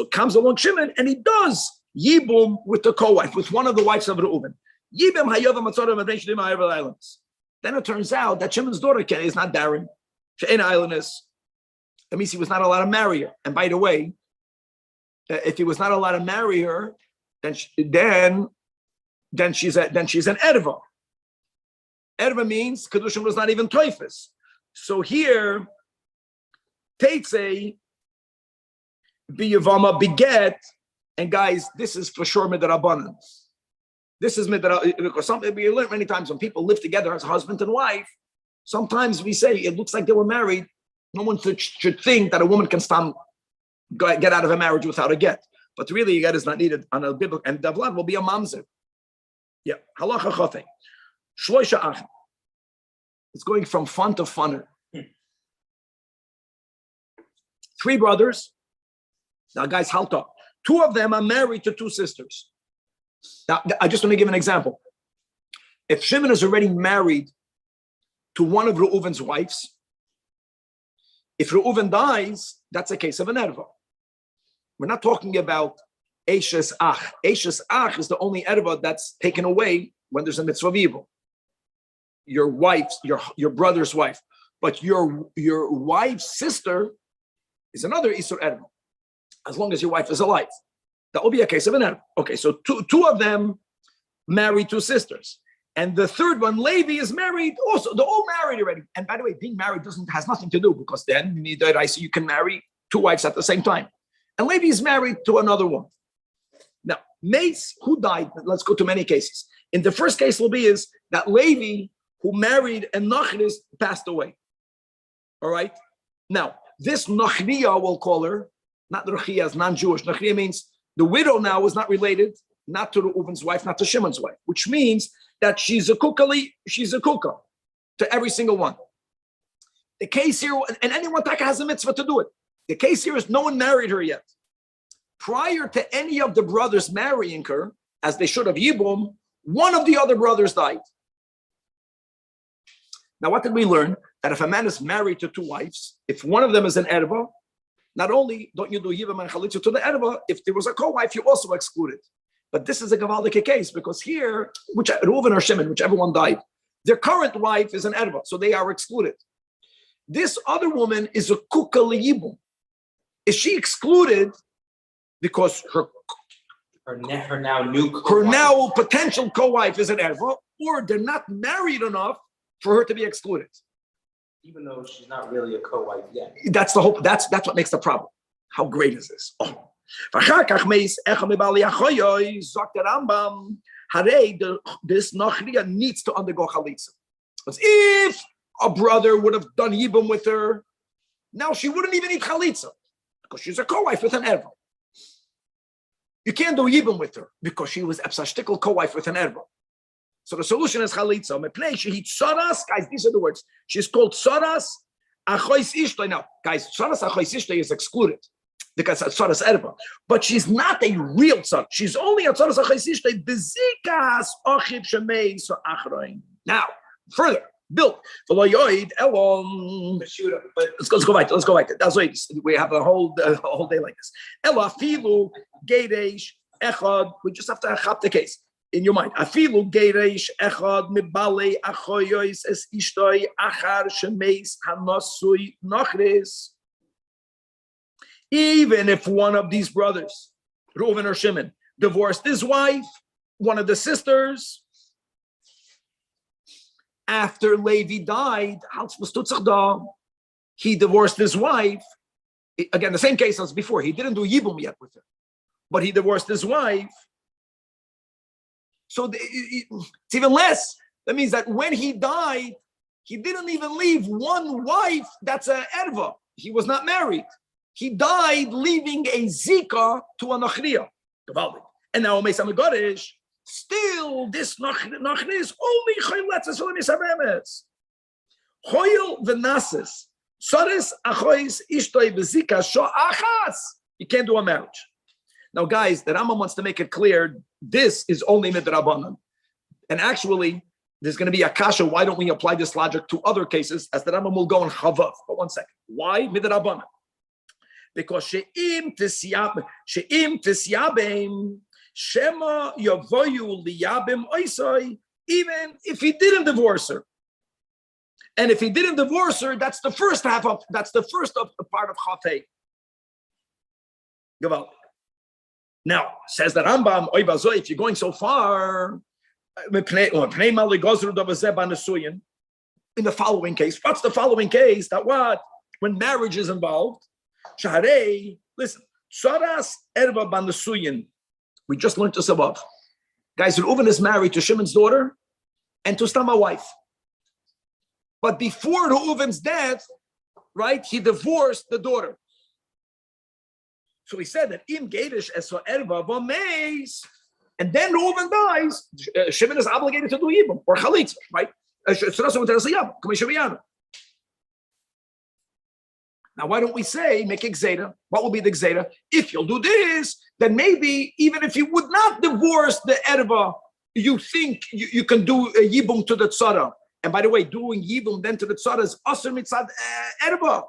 it comes along Shimon and he does Yibum with the co-wife, with one of the wives of Reuven. Yibum hayavam atzara v'dein islands. Then it turns out that Shimon's daughter is not barren. She's an islandess. That means he was not allowed to marry her. And by the way, if he was not allowed to marry her, then she's an erva. Erva means kedushin was not even toifus. So here, teitze biyavama beget, and guys, this is for sure midrabanan. This is midrabanan, because something we learned many times when people live together as husband and wife. Sometimes we say it looks like they were married. No one should think that a woman can get out of a marriage without a get. But really, a get is not needed on a biblical, and Davlad will be a mamzer. Yeah. Halacha chotei. Shloisha achim. It's going from fun to funner. 3 brothers. Now, guys, halt up. 2 of them are married to 2 sisters. Now, I just want to give an example. If Shimon is already married to one of Reuven's wives, if Reuven dies, that's a case of an erva. We're not talking about Eishes Ach. Eishes Ach is the only erva that's taken away when there's a mitzvah of evil. Your wife's, your brother's wife. But your wife's sister is another Isur erva, as long as your wife is alive. That will be a case of an erva. Okay, so two of them married 2 sisters. And the third one, Levi, is married also. They're all married already. And by the way, being married has nothing to do, because then you can marry 2 wives at the same time. And Levi is married to another woman. Now, Mace, who died, let's go to many cases. In the first case will be is that Levi, who married a Nachris, passed away. All right? Now, this Nachriya, we'll call her, not Rechia, is non-Jewish. Nachriya means the widow now is not related, not to Reuven's wife, not to Shimon's wife, which means that she's a kuka to every single one. The case here, and anyone taka has a mitzvah to do it. The case here is no one married her yet. Prior to any of the brothers marrying her, as they should have Yibum, one of the other brothers died. Now, what did we learn? That if a man is married to 2 wives, if one of them is an erva, not only don't you do Yibum and chalitza to the erva, if there was a co-wife, you also exclude it. But this is a gavaldik case, because here, Reuven or Shimon, whichever one died, their current wife is an erva, so they are excluded. This other woman is a kuka liyibum. Is she excluded because her now potential co-wife is an erva, or they're not married enough for her to be excluded? Even though she's not really a co-wife yet. That's the hope. That's what makes the problem. How great is this? Oh. This Nachriya needs to undergo chalitza. Because if a brother would have done Yibum with her, now she wouldn't even need chalitza, because she's a co-wife with an erva. You can't do Yibum with her because she was a psashtikal co-wife with an erva. So the solution is chalitza. Guys, these are the words. She's called Soras Achois Ishtoi. Now, guys, Soras Achois Ishtoi is excluded because it's Soras Erba. But she's not a real tzar. She's only a Soras Achois Ishtoi. Bezikas Ochib Shemei So Achroin. Now, further, build. Let's go right. That's why we have a whole day like this. Elafilu Geiresh Echad. We just have to have the case in your mind. Afilu Geiresh Echad Mibale Achoyos Es Ishtoi Achar Shemeis Hanosui Nochres. Even if one of these brothers, Reuven or Shimon, divorced his wife, one of the sisters, after Levi died, he divorced his wife. Again, the same case as before. He didn't do Yibum yet with her, but he divorced his wife. So it's even less. That means that when he died, he didn't even leave one wife that's a erva. He was not married. He died leaving a zika to a nachriya. Gewaldig. And now Omeis Amagorish, still this Nachne is only vachalitza for misabemes. Choil v'nasis. Soris achois ishtoi bezika sho achas. You can't do a marriage. Now, guys, the Rambam wants to make it clear, this is only midrabanan. And actually, there's going to be a kasha. Why don't we apply this logic to other cases? As the Rambam will go in Chavav. But 1 second. Why midrabanan? Because she'im tisyabem shema yavoyu liyabim oisoi, even if he didn't divorce her. And if he didn't divorce her, that's the first of the part of Chafei. Gewalt. Now, says the Rambam, if you're going so far, in the following case, what's the following case? That what? When marriage is involved, Shaharei, listen, Saras Erva Banasuyin. We just learned this above. Guys, Reuven is married to Shimon's daughter and to Stama wife. But before Reuven's death, right, he divorced the daughter. So he said that Im Gedish Eso Erva Vameis, and then Reuven dies, Shimon is obligated to do Yibum or vachalitza, right? Now, why don't we say, make a gzeda? What will be the gzeda? If you'll do this, then maybe even if you would not divorce the erva, you think you can do a yibum to the tzara. And by the way, doing yibum then to the tzara is asur mitzad erva.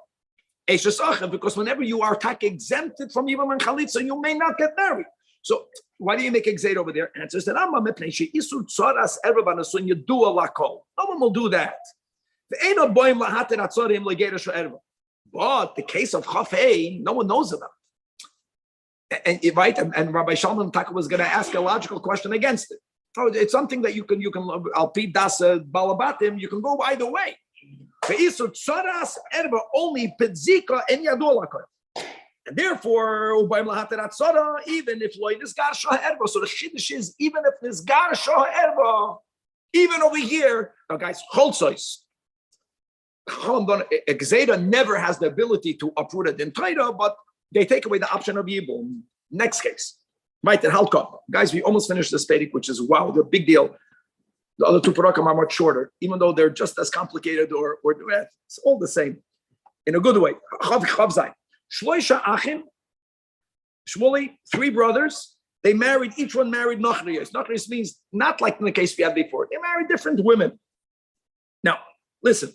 Because whenever you are exempted from yibum and chalitza, you may not get married. So why do you make a gzeda over there? And it says that you do a lakol. No one will do that. But the case of Chafei, no one knows about it. And right, and Rabbi Shalman Taka was going to ask a logical question against it. So it's something that you can Alpi Das Balabatim, you can go either way. Only Pidzika and Yadolaka. And therefore, even if this Gar Erba, so the Shiddush is even if this Gar Erba, even over here, now guys, Cholsois. Gzeda never has the ability to uproot it in Torah, but they take away the option of Yibum. Next case. Right, and Halka. Guys, we almost finished this Pedic, which is wow, the big deal. The other two Parakim are much shorter, even though they're just as complicated or it's all the same. In a good way. Shloisha Achim, Shmuley, 3 brothers, they married, each one married Nachriyas. Nachriyas means not like in the case we had before. They married different women. Now, listen.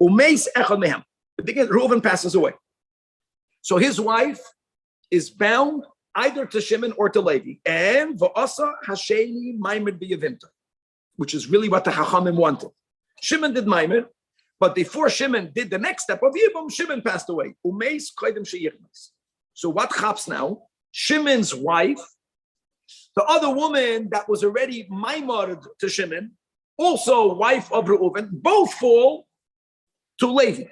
Umeis echad mehem. Reuven passes away. So his wife is bound either to Shimon or to Levi. And v'asa hasheni maimed b'yavinta, which is really what the Chachamim wanted. Shimon did maimed, but before Shimon did the next step of Yibum, Shimon passed away. Umeis koydem sheyichmas. So what chaps now? Shimon's wife, the other woman that was already maimed to Shimon, also wife of Reuven, both fall to Levi.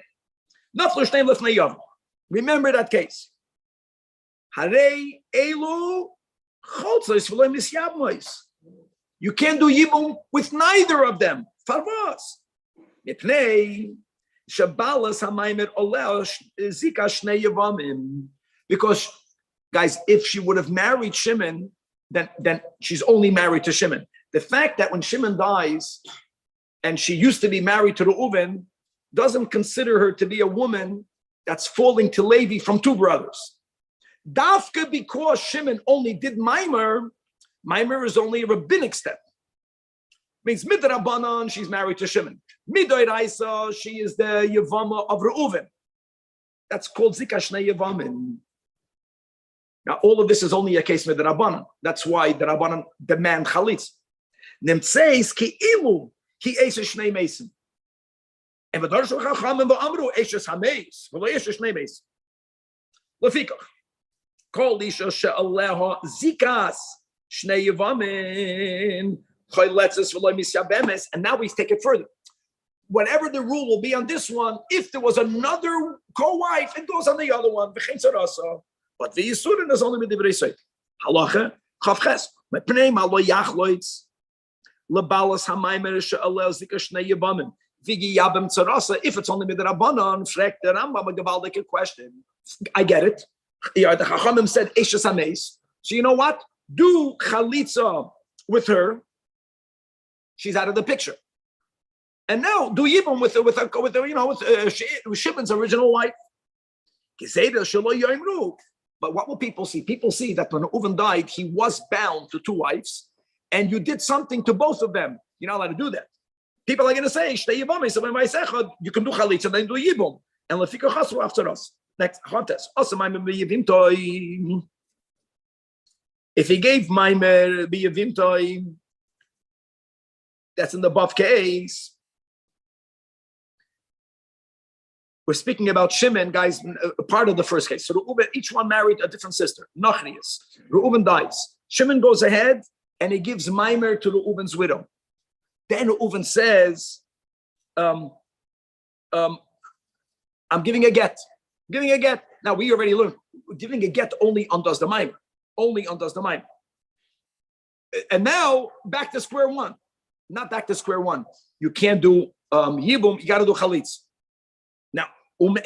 Remember that case. You can't do Yibum with neither of them. Because, guys, if she would have married Shimon, then she's only married to Shimon. The fact that when Shimon dies, and she used to be married to Reuven, doesn't consider her to be a woman that's falling to Levi from 2 brothers. Dafka, because Shimon only did Maimer is only a rabbinic step. Means midrabanan, she's married to Shimon. Midoiraisa, she is the Yavama of Reuven. That's called Zika Shnei Yavamin. Now, all of this is only a case midrabanan. That's why the Rabbanan demand chalitz. Nemtseis ki ilu ki eshes shnei mesim. And v'darshu chachamim v'amru eshes hameis v'lo eshes shnei mesim. Lefikach kol isha she'aleha zikas shnei yavamin choyletzes v'lo misyabemes. And now we take it further. Whatever the rule will be on this one, if there was another co-wife, it goes on the other one. V'chein tzarasa. But the Yisurin is only with the B'rei Halacha chavches mepnei malo yachloitz. Lebalas hamaymer she'alel zika shnei yavamim v'gi yabim tzarasa. If it's only midrabanan, frek the Rambam a gewaldige question. I get it. Yeah, the Chachamim said eshes hameis. So you know what? Do chalitza with her. She's out of the picture. And now do Yibum with Shimon's original wife. But what will people see? People see that when Reuven died, he was bound to two wives, and you did something to both of them. You're not allowed to do that. People are going to say, you can do chalitza and then do Yibum. And lefika chasu after us. Next, if he gave maimer biyavimtoi, that's in the above case. We're speaking about Shimon, guys, part of the first case. So Reuben, each one married a different sister, Nachnias. Reuben dies. Shimon goes ahead and he gives maimer to Reuben's widow. Then Reuben says, I'm giving a get. Giving a get. Now, we already learned, giving a get only undoes the maimer. Only undoes the maimer. And now, back to square one. Not back to square one. You can't do Yibum, you got to do chalitz.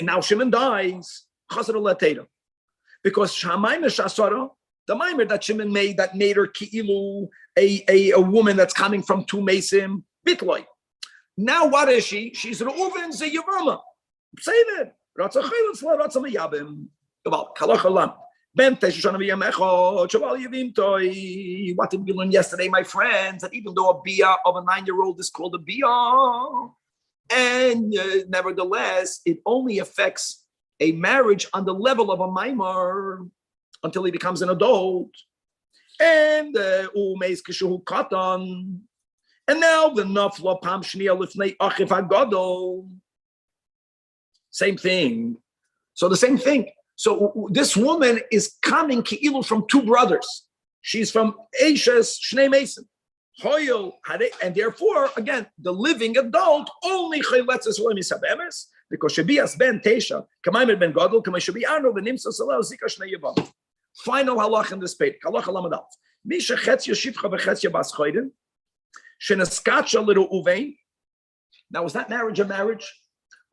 Now Shimon dies, because Shamayim Shasara, the maimer that Shimon made that made her ki'ilu, a woman that's coming from two mesim, bitloi. Now what is she? She's Reuven's Yavama. Say that. What did we learn yesterday, my friends? That even though a bia of a 9-year-old is called a bia, and nevertheless, it only affects a marriage on the level of a maimar until he becomes an adult. And katan. And now the nafla pam shniya lifnei achiv hagadol. Same thing. So the same thing. So this woman is coming ki'ilu from two brothers. She's from Eishes Shnei Mason. And therefore, again, the living adult only chayletzes misabemes because shebias ben teisha kamayim ben gadol kamay shebi anu v'nimsa salau zika shnei yavam. Final halach in this page. Halach lamadal. Misha chetz yeshivcha v'chetz yabas choyden sheneskacha little uvein. Now, is that marriage a marriage?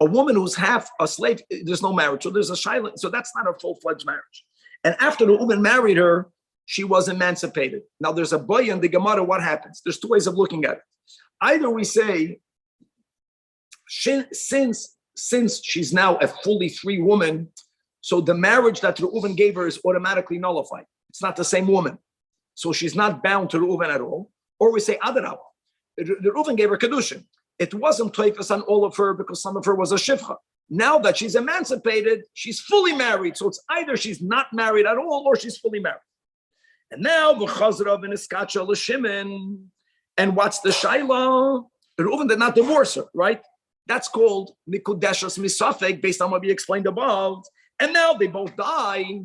A woman who's half a slave, there's no marriage, so there's a shayla, so that's not a full-fledged marriage. And after the woman married her, she was emancipated. Now there's a boy in the Gemara, what happens? There's two ways of looking at it. Either we say, since she's now a fully free woman, so the marriage that Reuven gave her is automatically nullified. It's not the same woman. So she's not bound to Reuven at all. Or we say, Adarab. The Reuven gave her Kedushin. It wasn't Teifas on all of her because some of her was a Shivcha. Now that she's emancipated, she's fully married. So it's either she's not married at all or she's fully married. And now v'chazrav and iskacha l'shimin. And what's the shaila? Reuven did not divorce her, right? That's called mikudeshas misafek, based on what we explained above. And now they both die.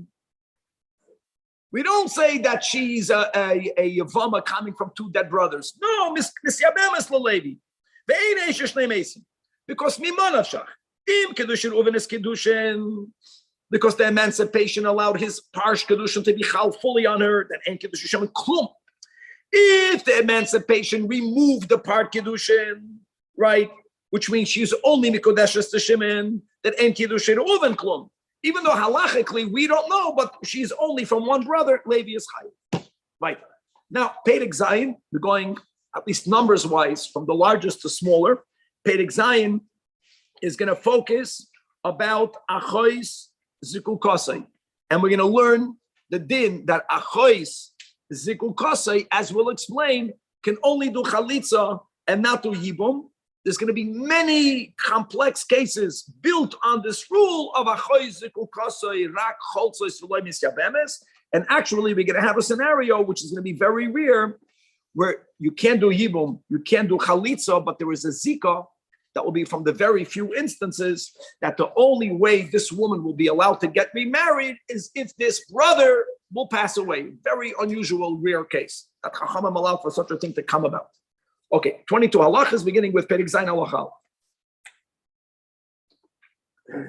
We don't say that she's a yavama coming from two dead brothers. No, misyabemes l'levi. Ve'ein eishes shnei mesim. Because mimanavshach. Im kedushin Reuven is kedushin. Because the emancipation allowed his parsh kedushin to be chal fully on her, then ein kedushin shem klum. If the emancipation removed the part kedushin, right, which means she's only mikodeshes to Shimon, then ein kedushin Reuven klum. Even though halachically we don't know, but she's only from one brother, Levi is chayv. Right. Now, Perek Zayin, we're going at least numbers wise from the largest to smaller. Perek Zayin is going to focus about achois zikul kosei, and we're going to learn the din that achois zikul kosei, as we'll explain, can only do chalitza and not do yibum. There's going to be many complex cases built on this rule of achois zikul kosei rak cholzos v'loy misyabemes, and actually we're going to have a scenario which is going to be very rare, where you can't do yibum, you can't do chalitza, but there is a zika. That will be from the very few instances that the only way this woman will be allowed to get remarried is if this brother will pass away. Very unusual, rare case. That Chachamim allowed for such a thing to come about. Okay, 22 halachas, beginning with Perek Zayin halacha.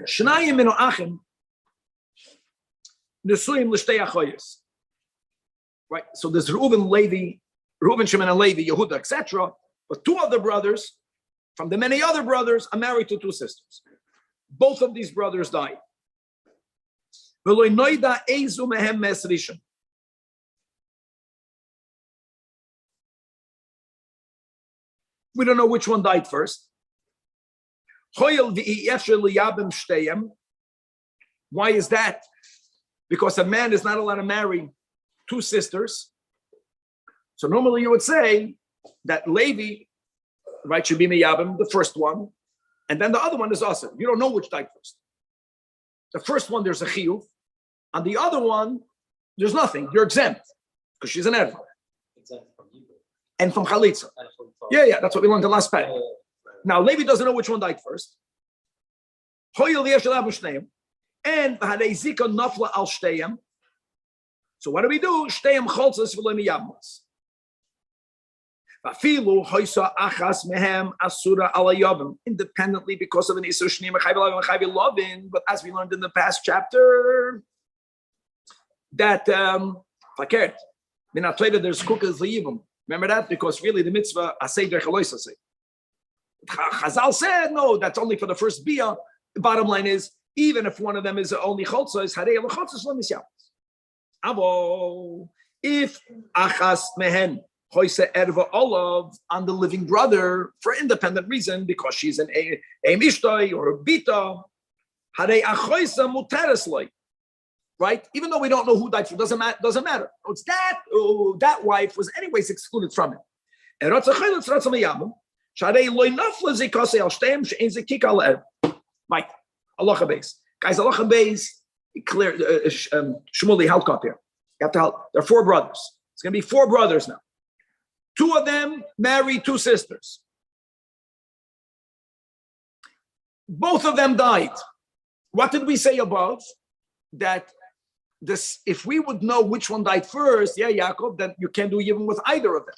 Shnayim min ha'achim nesuyim l'shtei achoyes. Right, so there's Reuven, Shimon and Levi, Yehuda, etc. But two other brothers from the many other brothers are married to two sisters. Both of these brothers died. We don't know which one died first. Why is that? Because a man is not allowed to marry two sisters. So normally you would say that Levi, right, should be Meyabim, the first one, and then the other one is Asa. You don't know which died first. The first one, there's a chiyuv. On the other one, there's nothing. You're exempt because she's an erva. Exempt from Yibum. And from vachalitza. Yeah, that's what we learned the last pack. Now, Levi doesn't know which one died first. And zika nafla al shteyem. So what do we do? Shteyem cholzas v'lo miyabmas. Independently because of an isur shneim chayv lovin. But as we learned in the past chapter, that fakert min atayda there's kukas liyibum. Remember that? Because really the mitzvah asay der chalois asay. Chazal said no, that's only for the first bia. The bottom line is even if one of them is only cholzos, harei l'cholzos lo misyabas. Avo if achas mehen hoise erva olav on the living brother for independent reason because she's an a mishtoi or a bita, harei achoisa muteres loy. Right? Even though we don't know who died for, doesn't matter. It's that that wife was anyways excluded from it. Right. Allah base. Guys, Allah base, clear Shmuley help up here. You have to help. There are four brothers. It's gonna be four brothers now. Two of them married two sisters. Both of them died. What did we say above? That this, if we would know which one died first, Yaakov, then you can't do Yibum with either of them.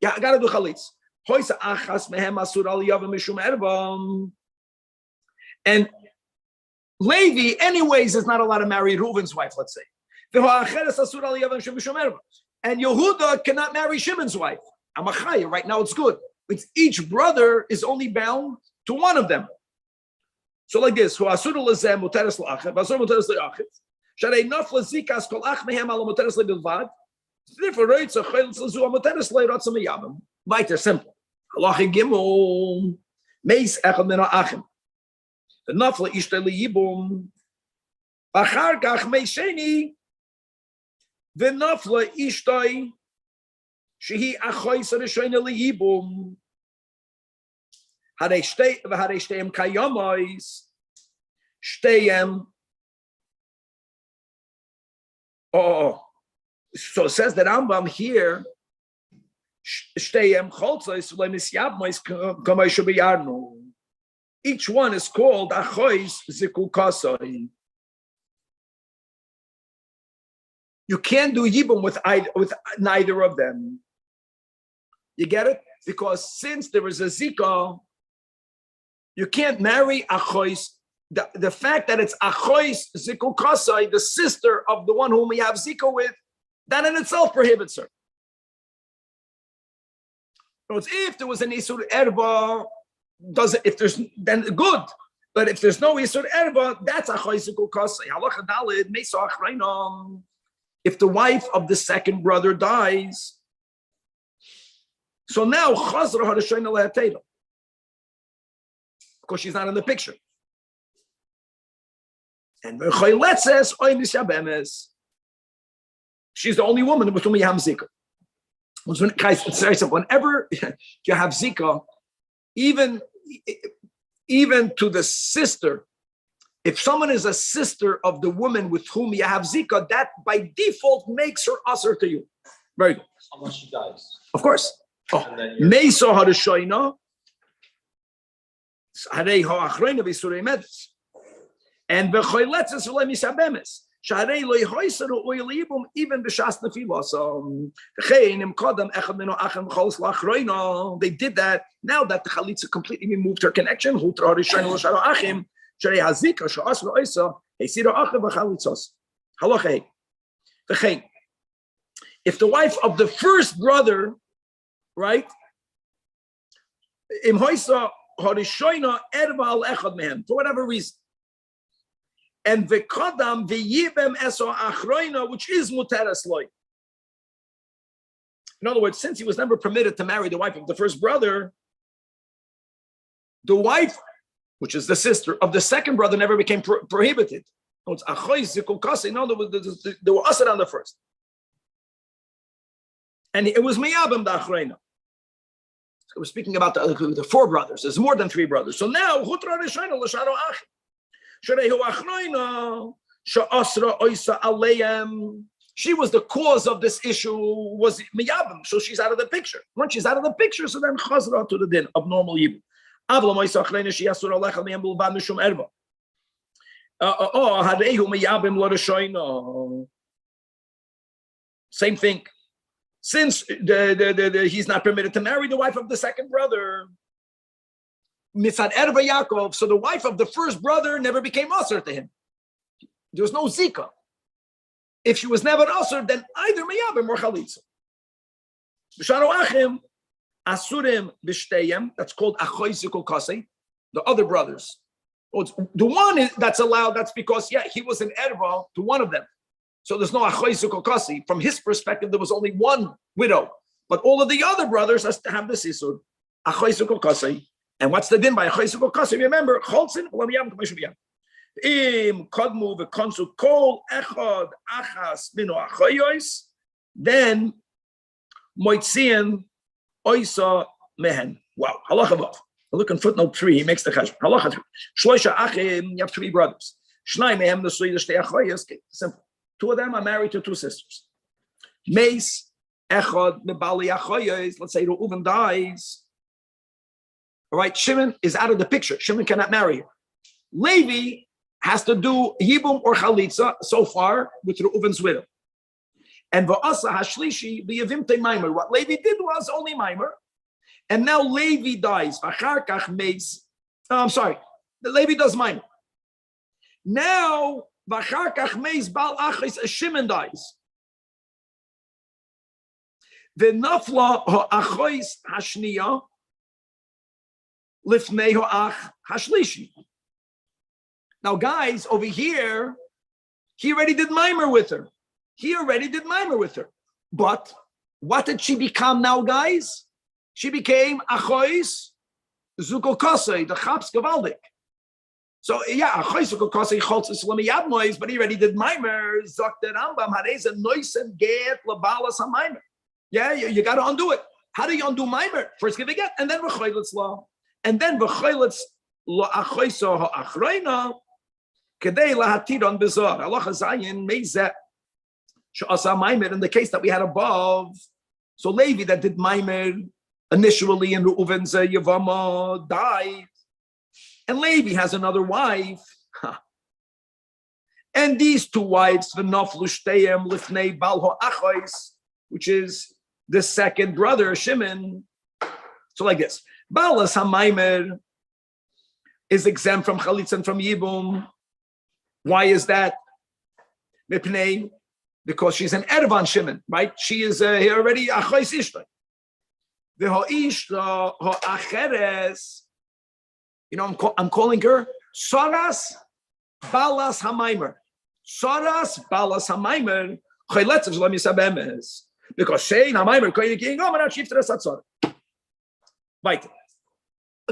Yeah, I gotta do chalitz. And Levi, anyways, is not allowed to marry Reuven's wife, let's say. And Yehuda cannot marry Shimon's wife. Amachaya, right now it's good. It's each brother is only bound to one of them. So like this, so Weiter, simple. Halacha Gimel, Meis Echad Min Ha'achim. The Nafla Ishtay Yibum. Achar Kach Meis Sheni. The Nafla Ishtay Shehi Achois Rishayna Yibum. Harei Shteyem Kayamois. Shteyem. So it says that Rambam here. Each one is called Achois Zikukasai. You can't do Yibum with neither of them. You get it? Because since there is a Zika, you can't marry Achois. The fact that it's Achois Zikukasai, the sister of the one whom we have Zika with, that in itself prohibits her. So if there was an Isur Erba, if there's, then good. But if there's no Isur Erba, that's a Chayzikul Kasei. Halacha Dalid, Mesach Reinam. If the wife of the second brother dies, so now Chazra Harashayna Lehateda. Because she's not in the picture. And Chaylet says, Oy Mishabemes. She's the only woman with whom you have Zikr. It's very simple. Whenever you have Zika, even to the sister, if someone is a sister of the woman with whom you have Zika, that by default makes her usher to you. Very good. Unless she dies. Of course. Meiso harushoina, harei ha'achreina v'surei medes, and v'choyletzes v'lei misabemes. Even b'shas nefila. So they did that. Now that the chalitza completely removed her connection, if the wife of the first brother, right, for whatever reason, and v'kodam v'yibem eso achroina, which is muteres loy. In other words, since he was never permitted to marry the wife of the first brother, The wife, which is the sister of the second brother, never became prohibited. No, it's achois zikul kasi. No, they were usher on the first. And it was miyabim the achreina. We're speaking about the four brothers. There's more than three brothers. So now, hutra rishayna l'sharo ach. Sherehu achreina she'asra oisa aleim. She was the cause of this issue, was miyabim. So she's out of the picture. Once she's out of the picture, so then chazra to the din of normal yibum. Avla oisa achreina she'asra alechal miyam bulvad mishum erba. Harehu miyabim lo rishayna. Same thing. Since he's not permitted to marry the wife of the second brother, mitzad erva Yaakov, so the wife of the first brother never became usher to him. There was no zika. If she was never usher, then either miyabim or chalitza. B'sharo achim asurim b'shteyem. That's called achoy zikul kasei. The other brothers. The one that's allowed. That's because he was an erva to one of them. So there's no achoy zikul kasei. From his perspective, there was only one widow. But all of the other brothers has to have this isur achoy zikul kasei. And what's the din by achoy zikul kasei? Remember, cholzin v'lamiyam k'meshu b'yam. Im kadmu v'konsu kol echad achas minu achoyos, then moitzian oisa mehen. Wow, halacha vav. Look in footnote 3. He makes the cheshbon. Halacha 3. Shloisha achim. You have three brothers. Shnai mehem nesui l'shtei achoyos. Simple. Two of them are married to two sisters. Meis echad mebali achoyos. Let's say Reuven dies. All right, Shimon is out of the picture. Shimon cannot marry her. Levi has to do Yibum or vachalitza so far with Reuven's widow. And va'asa hashlishi b'yavimtei maimer. What Levi did was only maimer. And now Levi dies. V'achar kach meis. I'm sorry. The Levi does maimer. Now v'achar kach meis bal achis Shimon dies. V'nafla ha'achois hashniya lifnei ha'ach hashlishi. Now, guys, over here, he already did mimer with her. But what did she become now, guys? She became achois zukul kasei, the chaps gavaldik. So, achois zukul kasei cholz islami yadmois, but he already did mimer. Zok the Rambam hareza noisen get labalas ha-mimer. You got to undo it. How do you undo mimer? First give a get, and then v'choylitz law. And then v'choylitz lo achoiso ha'achreina. Kedei lahatidon bezor. Allah Zayin meizeh she'asa maimer in the case that we had above. So Levi that did maimer initially in Reuven's Yavama died, and Levi has another wife. And these two wives, v'naflu shteyem lifnei bal ha'achois, which is the second brother Shimon. So like this, balas ha'maimer is exempt from chalitza and from yibum. Why is that? Because she's an ervan Shimon, right? She is here already achois ishtay. The ha'ishta ha'acheres. I'm calling her Saras Balas Hamaimer. Saras Balas Hamaimer. Chayletz v'lo misabemes. Because Shein Hamaimer koyin king omer shifter satzor. Right,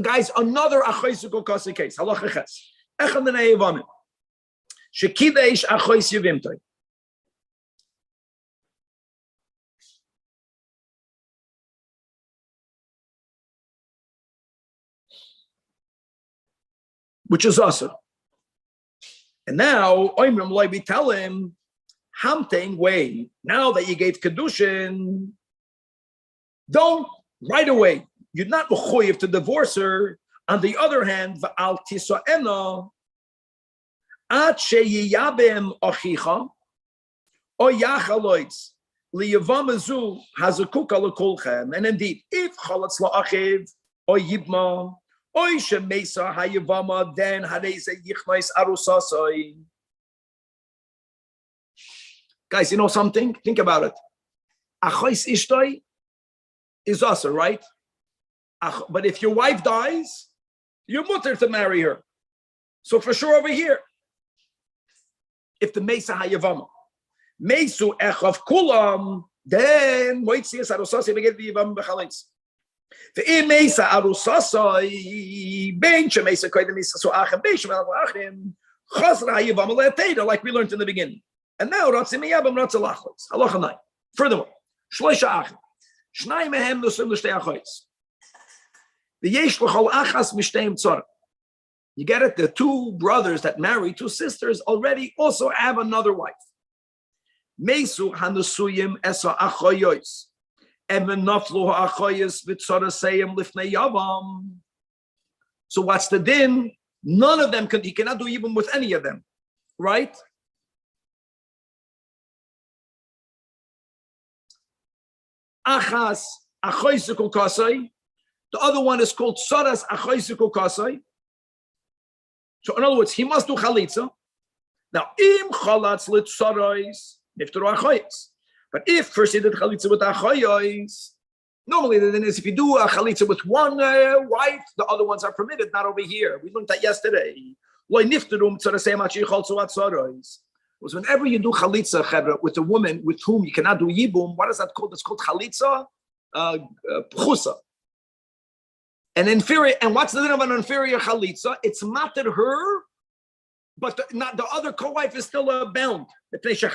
guys. Another achois zukul kasei case. Halacha ches. Echad l'nei yevamim. Shekidesh achois yevimtoi. Which is awesome. And now, Oimrim Loibi tell him, Hamting way. Now that you gave Kedushin, don't right away. You're not mechuyev to divorce her. On the other hand, v'al tiso'ena at sheyiyabem achicha o yachaloitz liyavamazu hazakuka lekulchem. And indeed, if chalatz la'achiv or yibma oy shemesa hayavama, then hareze yichmais arusasai. Guys, you know something? Think about it. Achois ishtoi is also right. But if your wife dies, you're mutter to marry her. So for sure over here, if the mesa hayavama mesu echav kulam, then moitzias arusasai beged v'yivam b'chalitz. ואם מייסה ארוסוסוי, בין שמייסה קודם מייסה סואחם, בין שמייסה אחרים, חזרה היבם לתeda, like we learned in the beginning. And now, Ratzim Yabam Ratz Alachos. Halacha 9. Furthermore, Shloisha Achim. Shnai mehem nusim l'shtei achois. V'yesh l'chol achas mishteim tzara. You get it? The two brothers that marry two sisters already also have another wife. Meisu hanusuyim esa achoyos. Emenaflu ha'achoyos v'tzara seyim lifnei yavam. So what's the din? None of them he cannot do Yibum with any of them. Right? Achas achoysikul kasai. The other one is called Saras achoysikul kasai. So in other words, he must do chalitza. Now, im chalatz lit sarais niftaru achoyis. But if first he did chalitza with achoyis, normally then is if you do a chalitza with one wife, the other ones are permitted. Not over here. We learned that yesterday. Loy niftaru tzarasei machi chaltzu at sarais. Was whenever you do chalitza with a woman with whom you cannot do yibum, what is that called? It's called chalitza pchusa. An inferior, and what's the name of an inferior chalitza? It's matter her, but not the other co-wife is still bound. Because you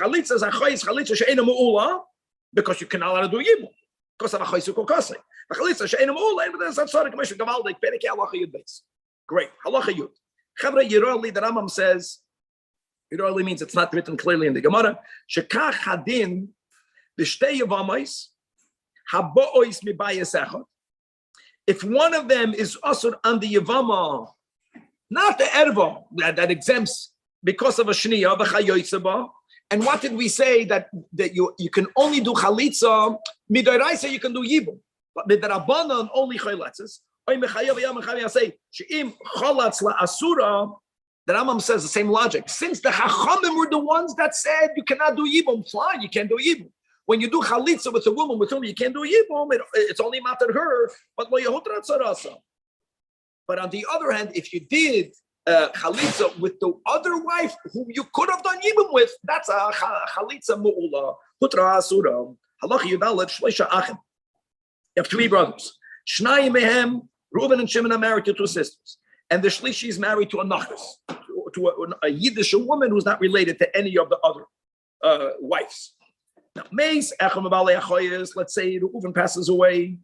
cannot allow to do yibum because of a chaysu kokase. Great. Halacha yud. Chavra Yeroli, the Rambam says. It only means it's not written clearly in the Gemara. Shekach hadin b'shtei yavamais habois mibayis echad. If one of them is also on the yavama, not the erva that exempts because of a shniya v'chayotzeba. And what did we say that you can only do chalitza midoraisa? You can do yibum, but midarabanan only chayletzes. Oy mechayav yam mechayav say sheim chalatz la asura. The Rambam says the same logic. Since the Chachamim were the ones that said you cannot do Yibum, fine, you can't do Yibum. When you do Chalitza with a woman with whom you can't do Yibum, it's only matter her, but But on the other hand, if you did Chalitza with the other wife whom you could have done Yibum with, that's a Chalitza Mu'ula. Hutra Asura. Halacha Yudalet Shleisha Achim. You have three brothers. Shnai Mehem, Reuben and Shimon are married to two sisters. And the Shlishi is married to a Nachas, to a Yiddish woman who's not related to any of the other wives. Now, let's say Reuven passes away.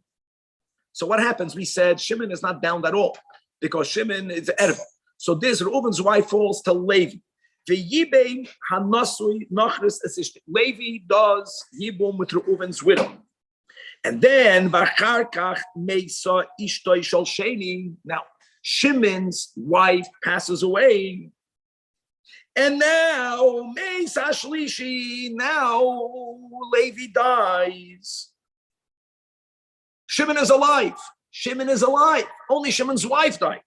So what happens? We said Shimon is not bound at all because Shimon is Erva. So this Reuven's wife falls to Levi. Levi does Yibum with Reuven's widow. And then, now, Shimon's wife passes away, and now Meisa Shlishi, now Levi dies. Shimon is alive. Shimon is alive. Only Shimon's wife died.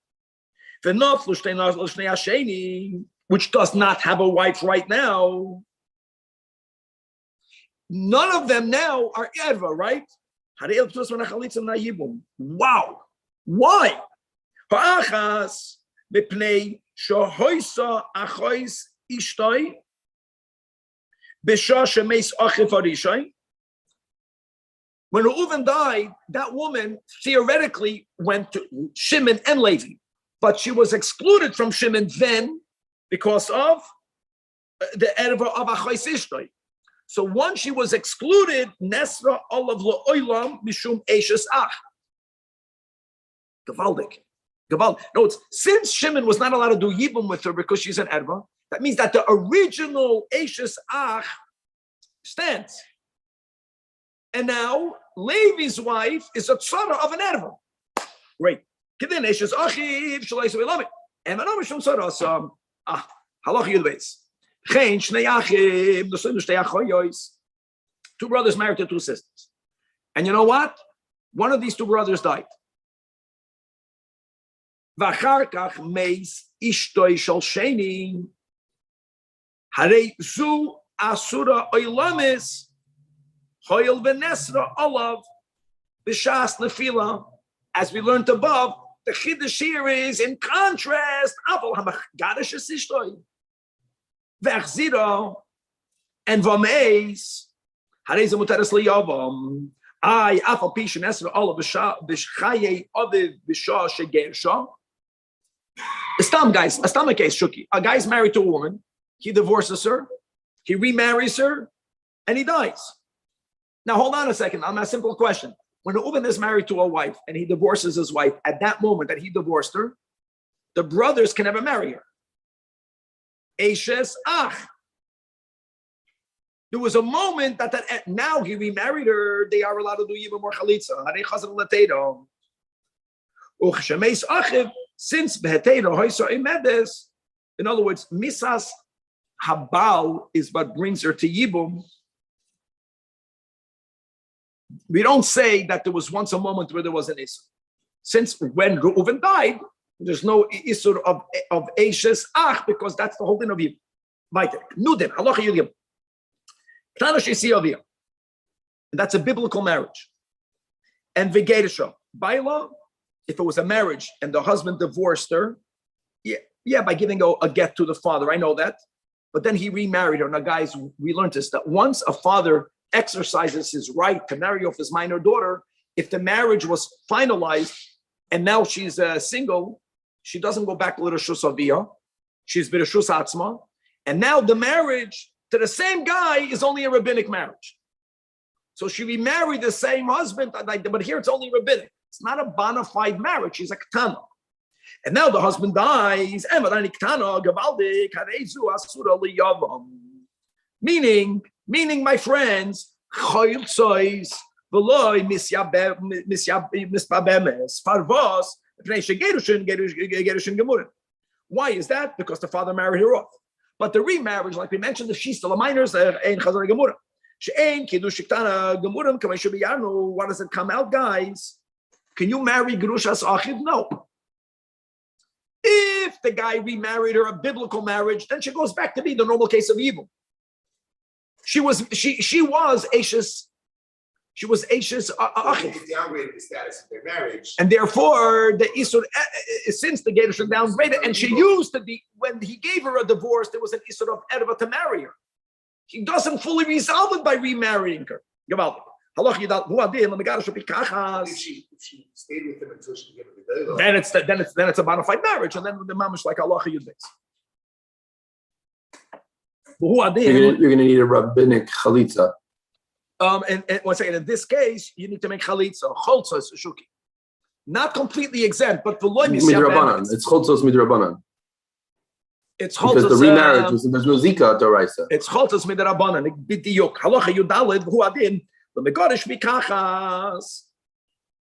Which does not have a wife right now. None of them now are Erva, right? Wow. Why? Ha'achas b'pnei shohoisa achois ishtoi b'shah shemeis achif harishai. When Reuven died, that woman theoretically went to Shimon and Levi, but she was excluded from Shimon then because of the erva of achois ishtoi. So once she was excluded, Nesra olav lo'olam mishum eishes ach. Gavaldik. No, since Shimon was not allowed to do Yibum with her because she's an erva, that means that the original eishes ach stands. And now Levi's wife is a tzara of an erva. Great. Kedin eishes achiv shalai sevilami. And manam mishum tzara so halach yudbeis. Two brothers married to two sisters. And you know what? One of these two brothers died. V'acharkach meis ishtoi shel sheni. Harei zu asura oilamis hoil v'nesra olav b'shas nefila. As we learned above, the chiddush here is in contrast. Aval hamachgadish es ishtoi. V'achzira and v'meis harei ze muteres liyavam. I afal pishin esra all of b'shaye aviv b'shah shegersha. Stam guys, a stomach case shuki. A guy's married to a woman. He divorces her. He remarries her, and he dies. Now hold on a second. I'm a simple question. When a woman is married to a wife and he divorces his wife, at that moment that he divorced her, the brothers can never marry her. Eishes ach. There was a moment that now he remarried her, they are allowed to do Yibum or vachalitza. Since in other words, misas habal is what brings her to Yibum. We don't say that there was once a moment where there was an Isur. Since when Reuven died, there's no Isur of Eishes Ach, because that's the whole thing of Yibum. Nudin, halacha Yibum. That's a biblical marriage. And Vigerisha, by law, if it was a marriage and the husband divorced her, by giving a get to the father, I know that. But then he remarried her. Now, guys, we learned this, that once a father exercises his right to marry off his minor daughter, if the marriage was finalized and now she's single, she doesn't go back to L'Reshus Aviyah. She's B'Reshus Atzma. And now the marriage to the same guy is only a rabbinic marriage. So she remarried the same husband, but here it's only rabbinic. It's not a bona fide marriage. She's a ketana. And now the husband dies. Meaning, my friends, why is that? Because the father married her off. But the remarriage, like we mentioned, if she's still a minor, what does it come out, guys? Can you marry Gerushas Achiv? No. If the guy remarried her, a biblical marriage, then she goes back to be the normal case of evil. She was Ashes. She was Ashes Achiv. Downgraded the status of their marriage, and therefore the Isur, since the Gerushin downgraded, and she used to be, when he gave her a divorce, there was an Isur of Erva to marry her. He doesn't fully resolve it by remarrying her. If she stayed with him until she gave him the day, then it's a bona fide marriage, and then the mamish like halacha yudbeis. You're going to need a rabbinic chalitza. And 1 second. In this case, you need to make chalitza. Cholza is shuki, not completely exempt, but for loy midrabanan. It's cholzos midrabanan. It's cholzos because the remarriage was, there's no zika deraisa. It's cholzos midrabanan. Bidiyuk halacha yudalid hu adin lemegarish mikachas,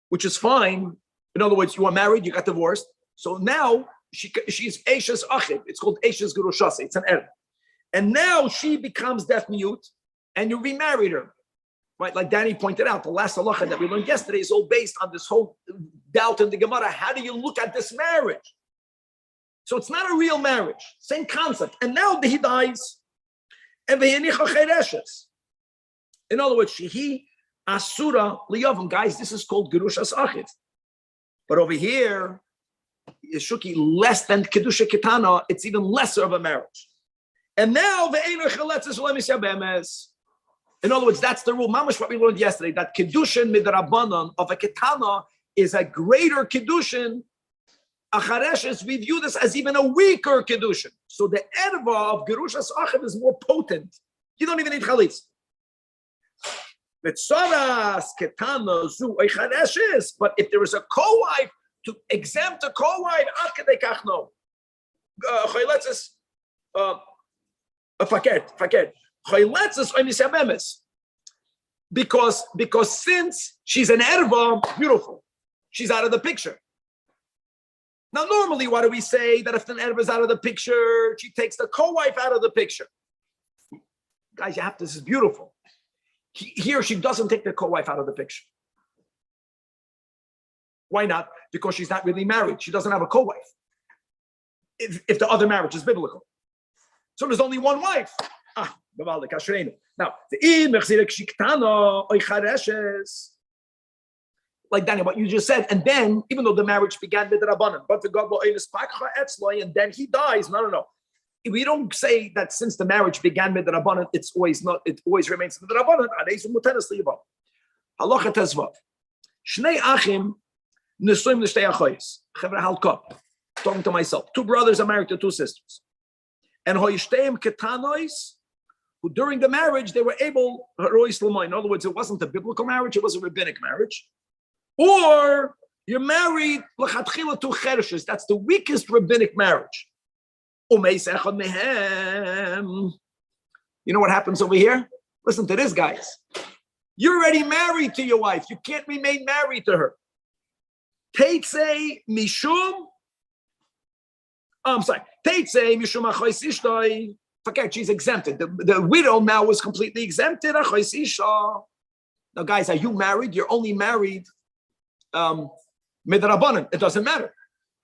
which is fine. In other words, you are married, you got divorced, so now she's Ashes Achid. It's called Ashes Gerushase. It's an erb. And now she becomes deaf mute, and you remarried her. Right? Like Danny pointed out, the last halacha that we learned yesterday is all based on this whole doubt in the Gemara. How do you look at this marriage? So it's not a real marriage. Same concept. And now he dies. In other words, she asura liyavim. Guys, this is called Gerushas Achiv. But over here, Shuki, less than Kedusha Ketana, it's even lesser of a marriage. And now the in other words, that's the rule. Mamash, what we learned yesterday, that Kedushin midrabanan of a Ketana is a greater Kedushin. Achareshes, we view this as even a weaker Kedushin. So the erva of Gerushas Achiv is more potent. You don't even need chalitz. But if there is a co-wife, to exempt a co-wife, because since she's an erva, beautiful, she's out of the picture. Now, normally, what do we say? That if an erva is out of the picture, she takes the co-wife out of the picture. Guys, this is beautiful. Here, she doesn't take the co-wife out of the picture. Why not? Because she's not really married. She doesn't have a co-wife. If the other marriage is biblical. So there's only one wife. Now, like Daniel, what you just said, and then, even though the marriage began with Rabbanan, but the God and then he dies. No. We don't say that since the marriage began with the Rabbanan, it always remains with the Rabbanan. Halacha tezvav. Shnei achim nesuim l'shtei achoyes. Chevra halkop. Talking to myself. Two brothers are married to two sisters. And hoyishteim ketanois, who during the marriage, they were able, in other words, it wasn't a biblical marriage, it was a rabbinic marriage. Or you're married l'chatchila to chereshes. That's the weakest rabbinic marriage. You know what happens over here? Listen to this, guys. You're already married to your wife. You can't remain married to her. Teitzei mishum. I'm sorry. Teitzei mishum achois ishtoi. Forget, she's exempted. The widow now was completely exempted. Achois isha. Now, guys, are you married? You're only married midrabanan. It doesn't matter.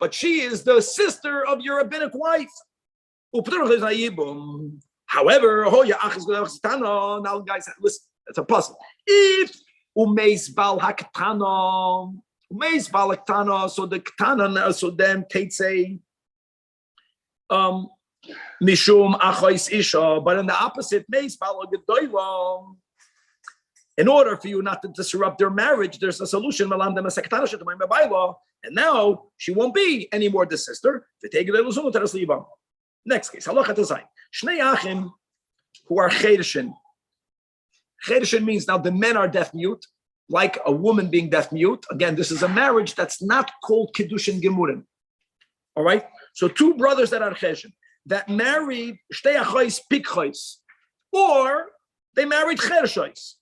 But she is the sister of your rabbinic wife. However, now guys, listen, it's a puzzle. If umeis bal haktana, so the ktana, so then teitzei mishum achois isha, but in the opposite, meis bal gedoylam. In order for you not to disrupt their marriage, there's a solution. And now she won't be anymore the sister. Next case, halacha tezayin. Shnei achim who are chereshin. Chereshin means now the men are deaf mute, like a woman being deaf mute. Again, this is a marriage that's not called kiddushin gemurim. All right. So two brothers that are chereshin that married shtei achois pikchois, or they married chereshois.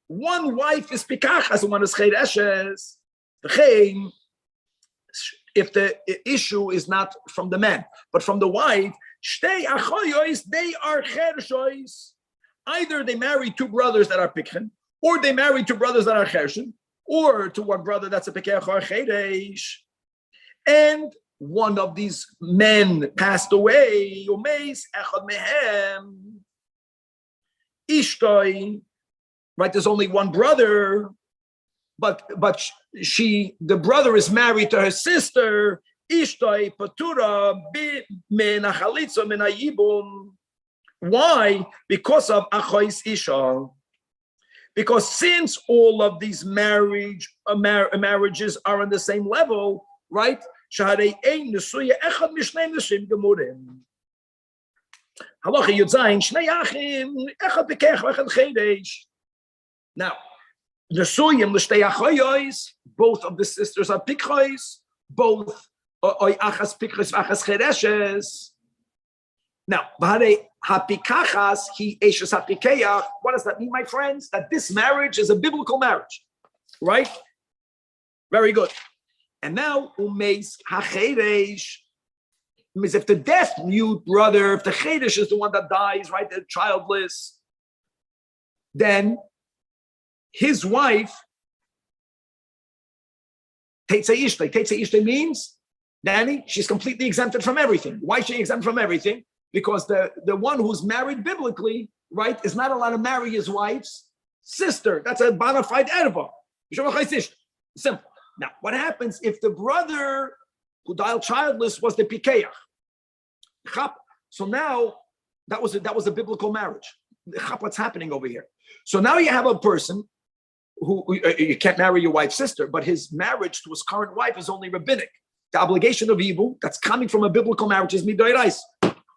One wife is pikachas and one is chereshes. If the issue is not from the man, but from the wife, shtei achoyos, they are chereshois. Either they marry two brothers that are pikchen, or they marry two brothers that are chereshin, or to one brother that's a pikach or cheresh. And one of these men passed away. Umeis echad mehem ishtoi. Right, there's only one brother, but the brother is married to her sister. Ishtoi patura min vachalitza min Yibum. Why? Because of achois isha. Because since all of these marriages are on the same level, right? Shaharei ein nesuya echad mishnei nesuim gemurim. Halacha yudzayin shnei achim echad pikech echad chedesh. Now, nesuyim l'shtei achoyos, both of the sisters are pikchois, both oy achas pikchois v'achas chereshes. Now, v'harei hapikachas hi eshes hapikeach. What does that mean, my friends? That this marriage is a biblical marriage, right? Very good. And now, umeis hacheresh means if the deaf mute brother, if the cheresh is the one that dies, right, they're childless, then his wife, Teitzei Ishtei. Teitzei Ishtei means, Danny, she's completely exempted from everything. Why is she exempt from everything? Because the one who's married biblically, right, is not allowed to marry his wife's sister. That's a bona fide erva. Simple. Now, what happens if the brother who died childless was the pikeach? So now, that was a biblical marriage. What's happening over here? So now you have a person who you can't marry your wife's sister, but his marriage to his current wife is only rabbinic. The obligation of Yibum that's coming from a biblical marriage is midorais,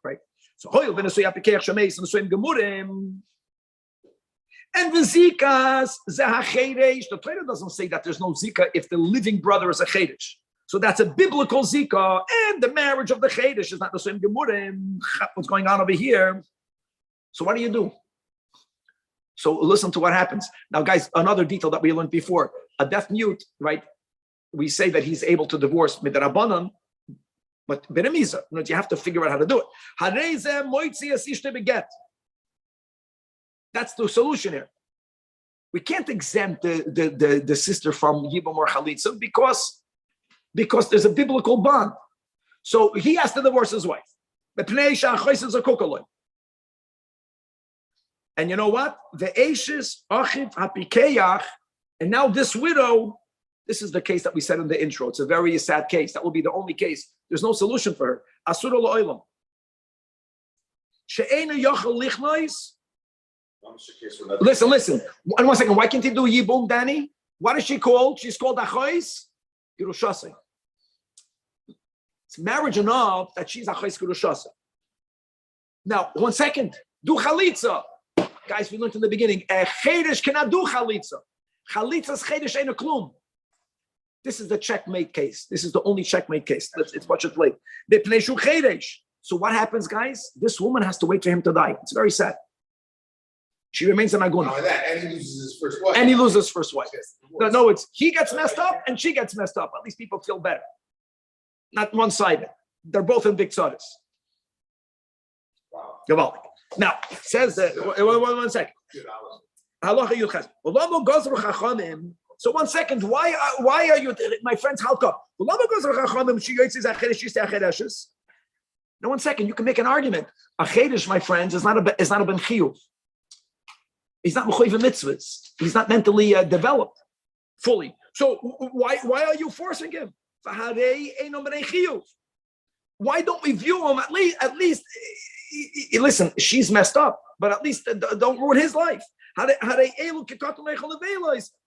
right? So hoyel v'nesuya pikech shemeis nesuim gemurim, and the zikas zehachedesh. The Torah doesn't say that there's no zika if the living brother is a chedesh. So that's a biblical zika, and the marriage of the chedesh is not nesuim gemurim. What's going on over here? So what do? So listen to what happens. Now, guys, another detail that we learned before. A deaf mute, right? We say that he's able to divorce midrabanan, but beremiza, you have to figure out how to do it. That's the solution here. We can't exempt the sister from Yibum or vachalitza because there's a biblical bond. So he has to divorce his wife. And you know what? The Ashes, Achiv, Hapikeach, and now this widow, this is the case that we said in the intro. It's a very sad case. That will be the only case. There's no solution for her. Asura lo'olam. She'ena yochel lichnois, Listen. And 1 second. Why can't he do Yibum, Danny? What is she called? She's called Achois Girushase. It's marriage enough that she's Achois Girushase. Now, 1 second. Do chalitza. Guys, we learned in the beginning. A chedesh cannot do chalitza. Chalitza's chedesh ain't a klum. This is the checkmate case. This is the only checkmate case. It's what you play. So what happens, guys? This woman has to wait for him to die. It's very sad. She remains an aguna. And he loses his first wife. No, it's he gets messed up and she gets messed up. At least people feel better. Not one-sided. They're both in big tzaddis. Wow. Now, it says that, 1 second. So 1 second, why are you, my friends, halka? Now 1 second, you can make an argument. A chedesh, my friends, is not a ben chiyuv. He's not mechuyev mitzvahs. He's not mentally developed fully. So why are you forcing him? Why don't we view him at least? Listen, she's messed up, but at least don't ruin his life.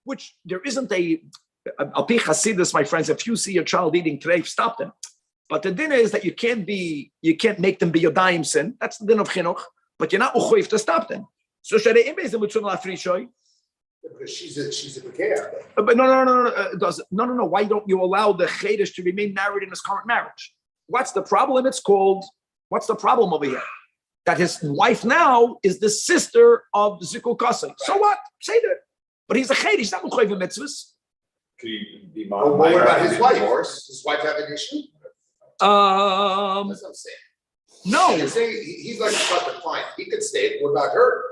Which there isn't a alpi chasidus, my friends. If you see your child eating treif, stop them. But the din is that you can't make them be yodayim sin. That's the din of chinuch. But you're not uchoyv to stop them. So should I imbe them with lafrishoy? Because she's a pekah. But no. Why don't you allow the chedesh to remain married in his current marriage? What's the problem? What's the problem over here? That his wife now is the sister of Zikul Kasei. Right. So what? Say that. But he's a chedesh. He's not mechuyev mitzvahs. What about his wife? Does his wife have an issue? That's what I'm saying. No. You're saying he's like about the client. He could stay. What about her?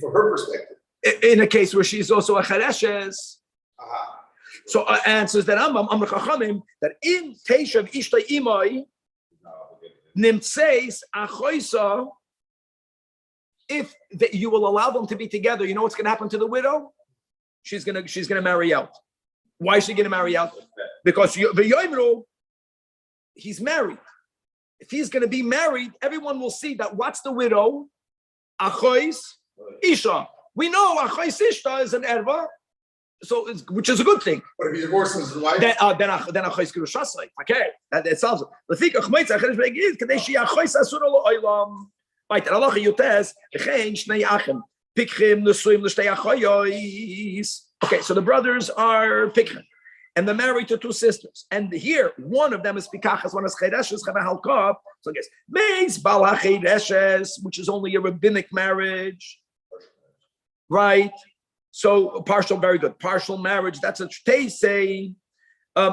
From her perspective. In a case where she's also a chereshes. So answers that Rambam Amar Chachamim that in Teishav Ishtay Imai Nimtseis Achoisa, if you will allow them to be together, you know what's going to happen to the widow? She's gonna marry out. Why is she going to marry out? Because he's married. If he's going to be married, everyone will see that what's the widow? Achois Isha. We know Achois Isha is an erva, so which is a good thing. But if he divorces his wife, then Achois Girushasai. Okay, that solves it. The thing Achmeitz Achois Begid Kadeshi Achois Asur Lo Olam. Right, and Allah Yutes Lechein Shnei Achim Pikchim Nesuim L'Shtei Achoyos. Okay, so the brothers are Pikchim, and they're married to two sisters. And here, one of them is Pikachas, one is Chereshes, Chava Halkov. So I guess Meis Bal HaChereshes, which is only a rabbinic marriage. Right? So partial, very good. Partial marriage, that's a they say.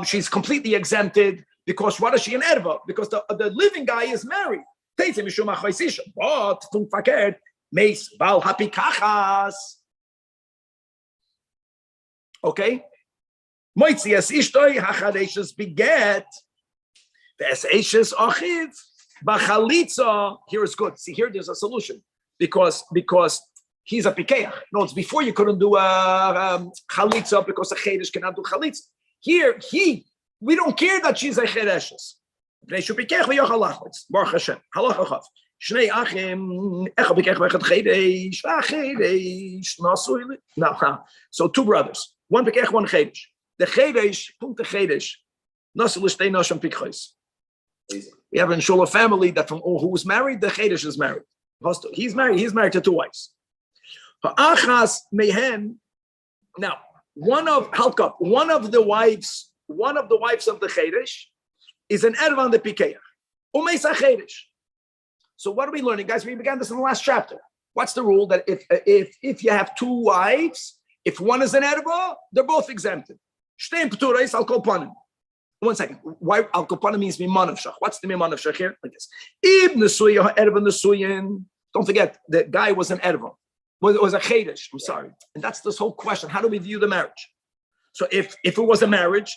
She's completely exempted because what is she an erva? Because the living guy is married. They say mishum achoisisha. But fun fakert meis bal hapikachas. Okay. Moitzias ishtoi hachareshes beget. Veseshes achiv vachalitza. Here is good. See, here there's a solution because he's a pikeach. No, it's before you couldn't do a chalitza because a chedesh cannot do chalitza. Here, we don't care that she's a chereshes. Baruch Hashem. Halacha chav. Shnei achim echad pikeach v'echad chedesh v'chedesh nasui. Now, so two brothers, one pikeach, one chedesh. The chedesh, punkt the chedesh, nasu l'shtei nashim pikchos. We have in Shul family that from who was married, the chedesh is married. He's married to two wives. Ha'achas mehen. Now, one of the wives of the chedesh is an erva on the pikeach. Umeisa chedesh. So what are we learning, guys? We began this in the last chapter. What's the rule that if you have two wives, if one is an erva, they're both exempted. Shtein p'turais al kol panim. 1 second. Why al kol panim means miman of shach? What's the miman of shach here? Like this. Ib nesuya erva nesuyin. Don't forget, the guy was an erva. Was a chedesh. I'm sorry. And that's this whole question. How do we view the marriage? So if it was a marriage,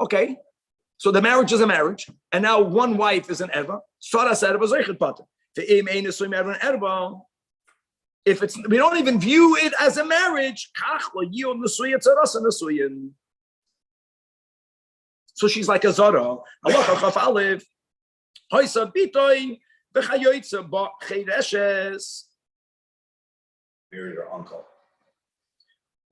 okay. So the marriage is a marriage, and now one wife is an erva. If it's, we don't even view it as a marriage. So she's like a zara. Married her uncle.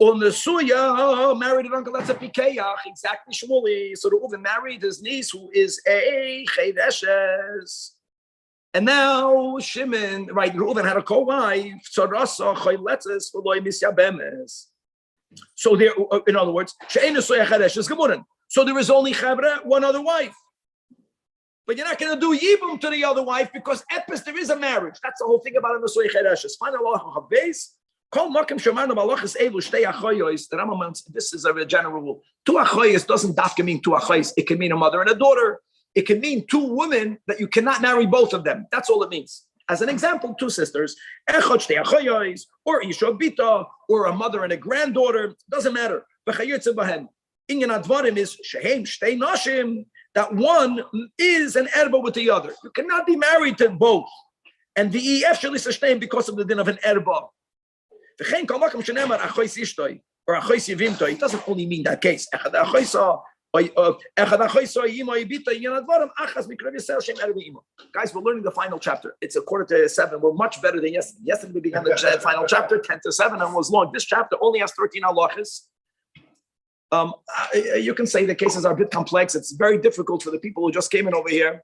Unesuya married an uncle. That's a pikeach. Exactly, Shmuley. So Reuven married his niece, who is a chedeshes. And now Shimon, right? Reuven had a co-wife. Tzarasa chayletzes v'loy misyabemes. So there, in other words, she'enesuya chedeshes gemunen. So there is only chavra, one other wife. But you're not going to do Yibum to the other wife because epis, there is a marriage. That's the whole thing about the Soy Chereshes. Final halacha base. Kol makim shemanu malachas elu shtei achoyos. The Rambam, this is a general rule. Two achoyos doesn't dafka mean two achoyos. It can mean a mother and a daughter. It can mean two women that you cannot marry both of them. That's all it means. As an example, two sisters, echad shtei achoyos, or isha bita, or a mother and a granddaughter. Doesn't matter. V'chayotze bahem. Inyan advarim is shehem shtei nashim. That one is an erba with the other. You cannot be married to both. And the EF shall sustain because of the din of an erba. Or it doesn't only mean that case. Guys, we're learning the final chapter. It's 6:45. We're much better than yesterday. Yesterday we began the final chapter, 10-7, and was long. This chapter only has 13 halachas. You can say the cases are a bit complex. It's very difficult for the people who just came in over here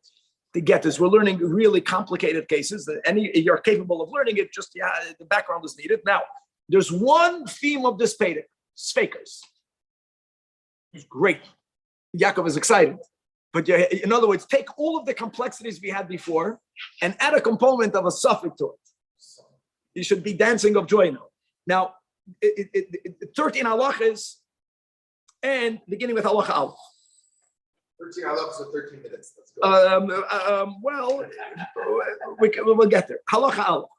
to get this. We're learning really complicated cases. You're capable of learning it, just the background is needed. Now, there's one theme of this Pedic, Sfakers. It's great. Yaakov is excited. But in other words, take all of the complexities we had before and add a component of a suffix to it. You should be dancing of joy now. Now, 13 halachas, and beginning with halacha aleph. 13 halachas or 13 minutes. Let's go. Well, we'll get there. Halacha aleph.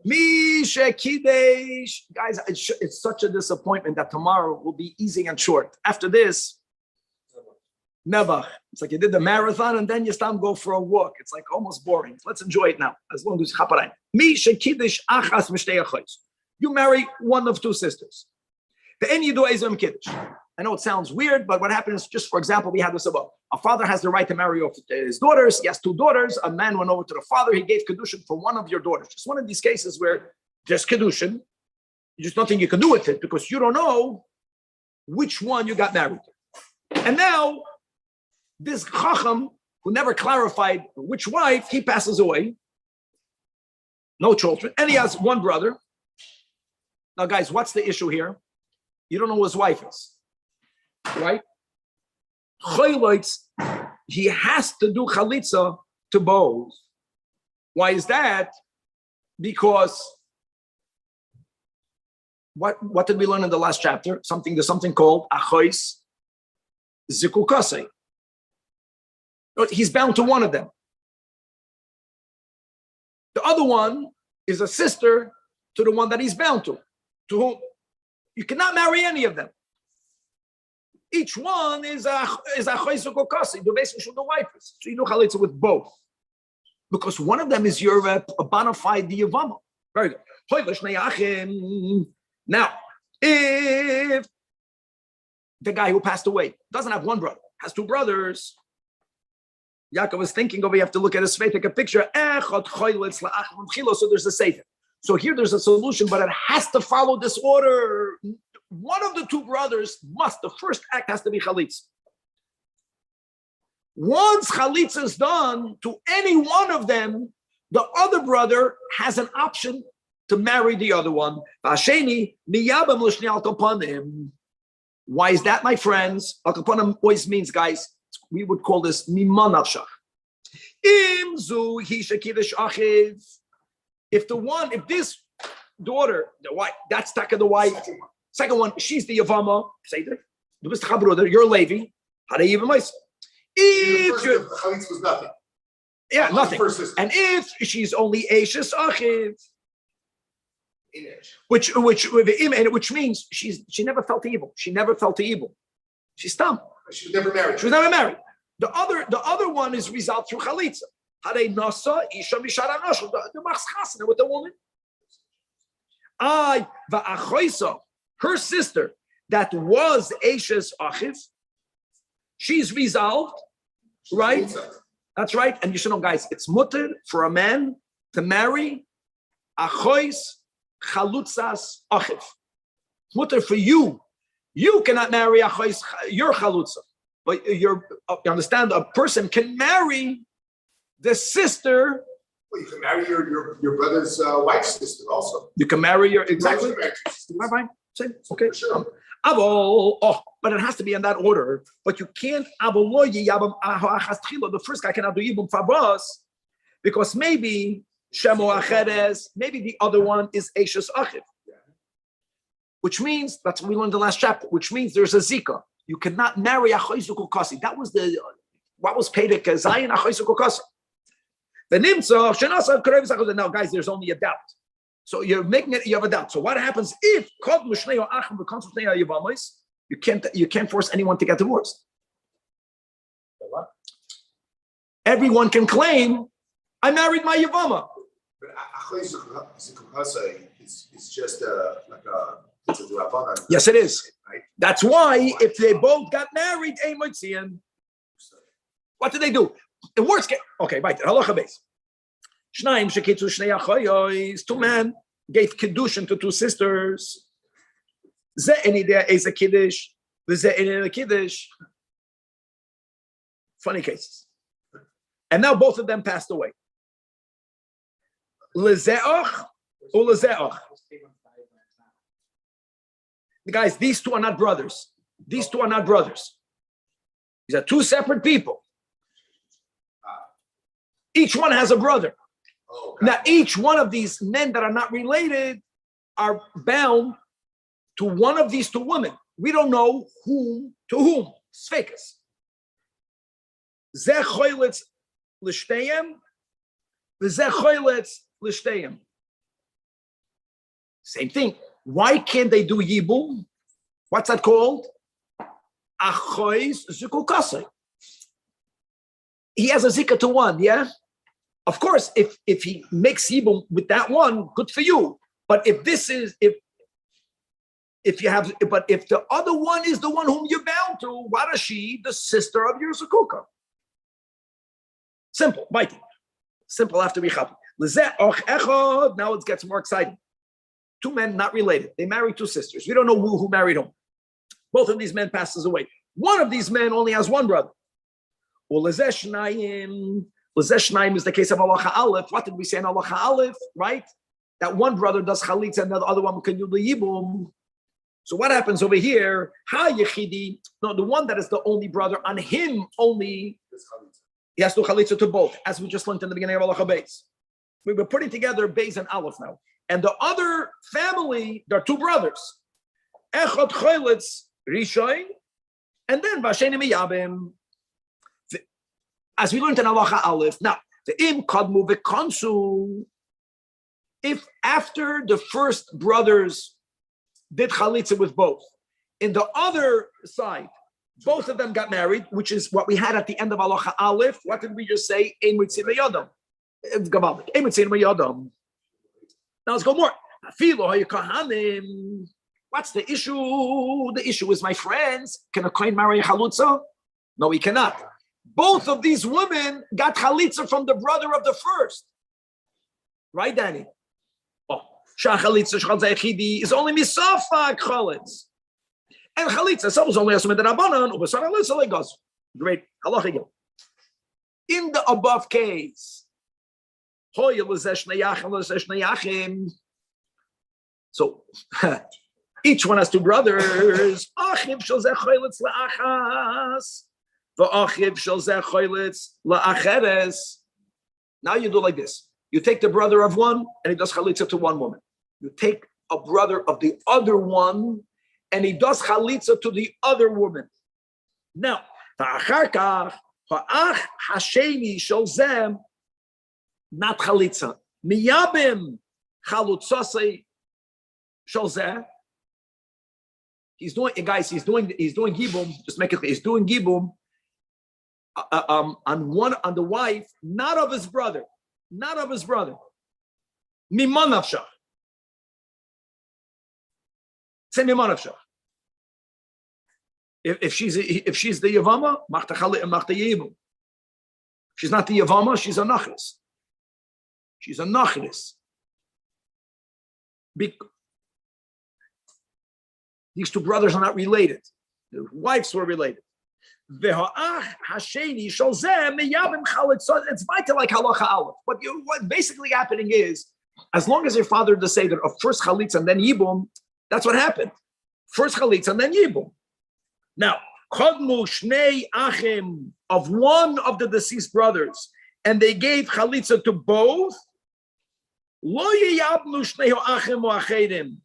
Misha Kidesh. Guys, it's such a disappointment that tomorrow will be easy and short. After this, Nebach. It's like you did the marathon and then you stop go for a walk. It's like almost boring. Let's enjoy it now, as long as chaparayim. Misha Kidesh achas mishtei achos. You marry one of two sisters. The en yidu ezem kiddush. I know it sounds weird, but what happens, just for example, we had this above. A father has the right to marry off his daughters. He has two daughters. A man went over to the father. He gave kedushin for one of your daughters. Just one of these cases where there's kedushin. There's nothing you can do with it because you don't know which one you got married to. And now, this chacham, who never clarified which wife, he passes away. No children. And he has one brother. Now, guys, what's the issue here? You don't know who his wife is. Right? He has to do vachalitza to both. Why is that? Because what did we learn in the last chapter? There's something called achois zikukase. He's bound to one of them. The other one is a sister to the one that he's bound to whom you cannot marry any of them. Each one is a choisukokasi, the basis of the wife. So you do chalitza with both. Because one of them is your bona fide yivama. Very good. Now, if the guy who passed away doesn't have one brother, has two brothers, Yaakov is thinking over, you have to look at his faith, take a picture. So there's a sefer. So here there's a solution, but it has to follow this order. One of the two brothers the first act has to be chalitza. Once chalitza is done to any one of them, the other brother has an option to marry the other one. Why is that, my friends? Al kaponim always means, guys, we would call this miman nafshach. If this daughter, the wife, that's taka the wife. Second one, she's the Yavama. Say that. Du bist brother. You're Levi. How do you even miss? If the chalitza was nothing. Yeah, nothing. And if she's only Ashes Achiv, which means she never felt evil. She never felt evil. She's dumb. She was never married. She was never married. The other one is resolved through chalitza. Harei nasa isha mishara nashul. The machs chasana with the woman. Va'achoisa. Her sister, that was Ashes Achiv, she's resolved, right? That's right. And you should know, guys, it's mutter for a man to marry Achois chalutzas achiv. Mutter for you. You cannot marry your chalutza. But you understand, a person can marry the sister. Well, you can marry your brother's wife's sister also. You can marry your, exactly. Bye-bye. Okay. Sure. But it has to be in that order. But you can't, the first guy cannot do Yibum Fabras, because maybe Shemo Acheres, maybe the other one is Eishes Achiv. Which means, that's what we learned in the last chapter, which means there's a Zika. You cannot marry a Choizuk Kasi. That was what was paid at Zayin, a Choizuk Kasi. The Nimtza, now guys, there's only a doubt. So you're making it, you have a doubt. So what happens if you can't force anyone to get divorced? Everyone can claim, I married my Yavama. But it's just like a, it's a Rabbanan. Yes, it is. Right? That's why if they both got married, what did they do? The worst case, okay, right, halacha base. Two men gave kiddushin to two sisters. Funny cases. And now both of them passed away. Guys, these two are not brothers. These two are not brothers. These are two separate people. Each one has a brother. Oh, now, each one of these men that are not related are bound to one of these two women. We don't know whom to whom. Sfekas. Zeh choylitz l'shteyem, v'zeh choylitz l'shteyem. Same thing. Why can't they do Yibum? What's that called? Achois zukukasei. He has a zika to one, yeah? Of course, if he makes Yibum with that one, good for you. But if the other one is the one whom you're bound to, what is she? The sister of your Zukuka. Simple, mighty. Simple after we happen. Now it gets more exciting. Two men not related. They married two sisters. We don't know who married whom. Both of these men passes away. One of these men only has one brother. Lezeshnaim is the case of Halacha Aleph. What did we say in Halacha Aleph? Right? That one brother does chalitza and the other one can do the Yibum. So what happens over here? Ha Yechidi. No, the one that is the only brother, on him only, he has to chalitza to both, as we just learned in the beginning of Halacha Beis. We were putting together Beis and Aleph now. And the other family, there are two brothers. Echad Choylitz Rishoin, and then Vasheni Miyabim. As we learned in Halacha Aleph. Now, the Im Kadmu V'Konsu, if after the first brothers did chalitza with both, in the other side, both of them got married, which is what we had at the end of Halacha Aleph. What did we just say? Ein mitzin v'yadam. It's gavaldik. Ein mitzin v'yadam. Now let's go more. What's the issue? The issue is, my friends, can a kohen marry a chalutza? No, he cannot. Both of these women got chalitza from the brother of the first. Right, Danny? Oh, shachalitza shchalza echidi is only misafak chalitz. And chalitza, some is only assumed that Rabbanan, ubasar chalitza legos. Great. Halacha. In the above case, so each one has two brothers. Now you do like this. You take the brother of one and he does chalitza to one woman. You take a brother of the other one and he does chalitza to the other woman. Now, not chalitza. Miyabim chalutzasei shalzeh. He's doing, guys. He's doing Yibum. Just make it clear. He's doing Yibum on the wife, not of his brother, Mimanavsha. Say mimanavsha. If she's the Yavama, machta Yibum. She's not the Yavama. She's a nachris. She's a nachris. These two brothers are not related. Their wives were related. It's vital like halacha aleph. What basically happening is, as long as your father does say that of first chalitza and then yibum, that's what happened. First chalitza and then yibum. Now, chodmu shnei achim of one of the deceased brothers, and they gave chalitza to both. Lo yiyabnu shnei achim o achedim.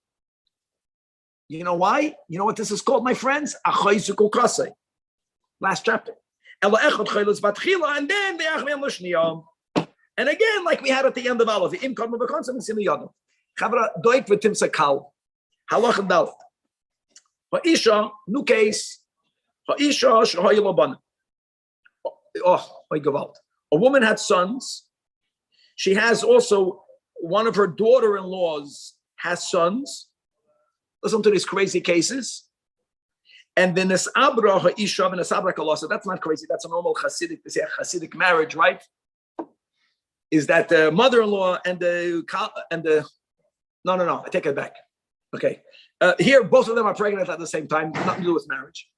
You know why? You know what this is called, my friends? Achay zukul kasei. Last chapter. And then they and again, like we had at the end of Aleph, im kadmu b'konsim in yadu. Chavra doik v'tim sakal. Halach and dalet. Ha'isha, new case. Ha'isha shehoy loban. Oh, my gewalt. A woman had sons. She has also, one of her daughter-in-laws has sons. Listen to these crazy cases. And the Nesabra Ha'isha and Nesabra Kalasa, that's not crazy. That's a normal Hasidic marriage, right? Is that the mother-in-law and the no, I take it back. Okay. Here, both of them are pregnant at the same time, nothing to do with marriage.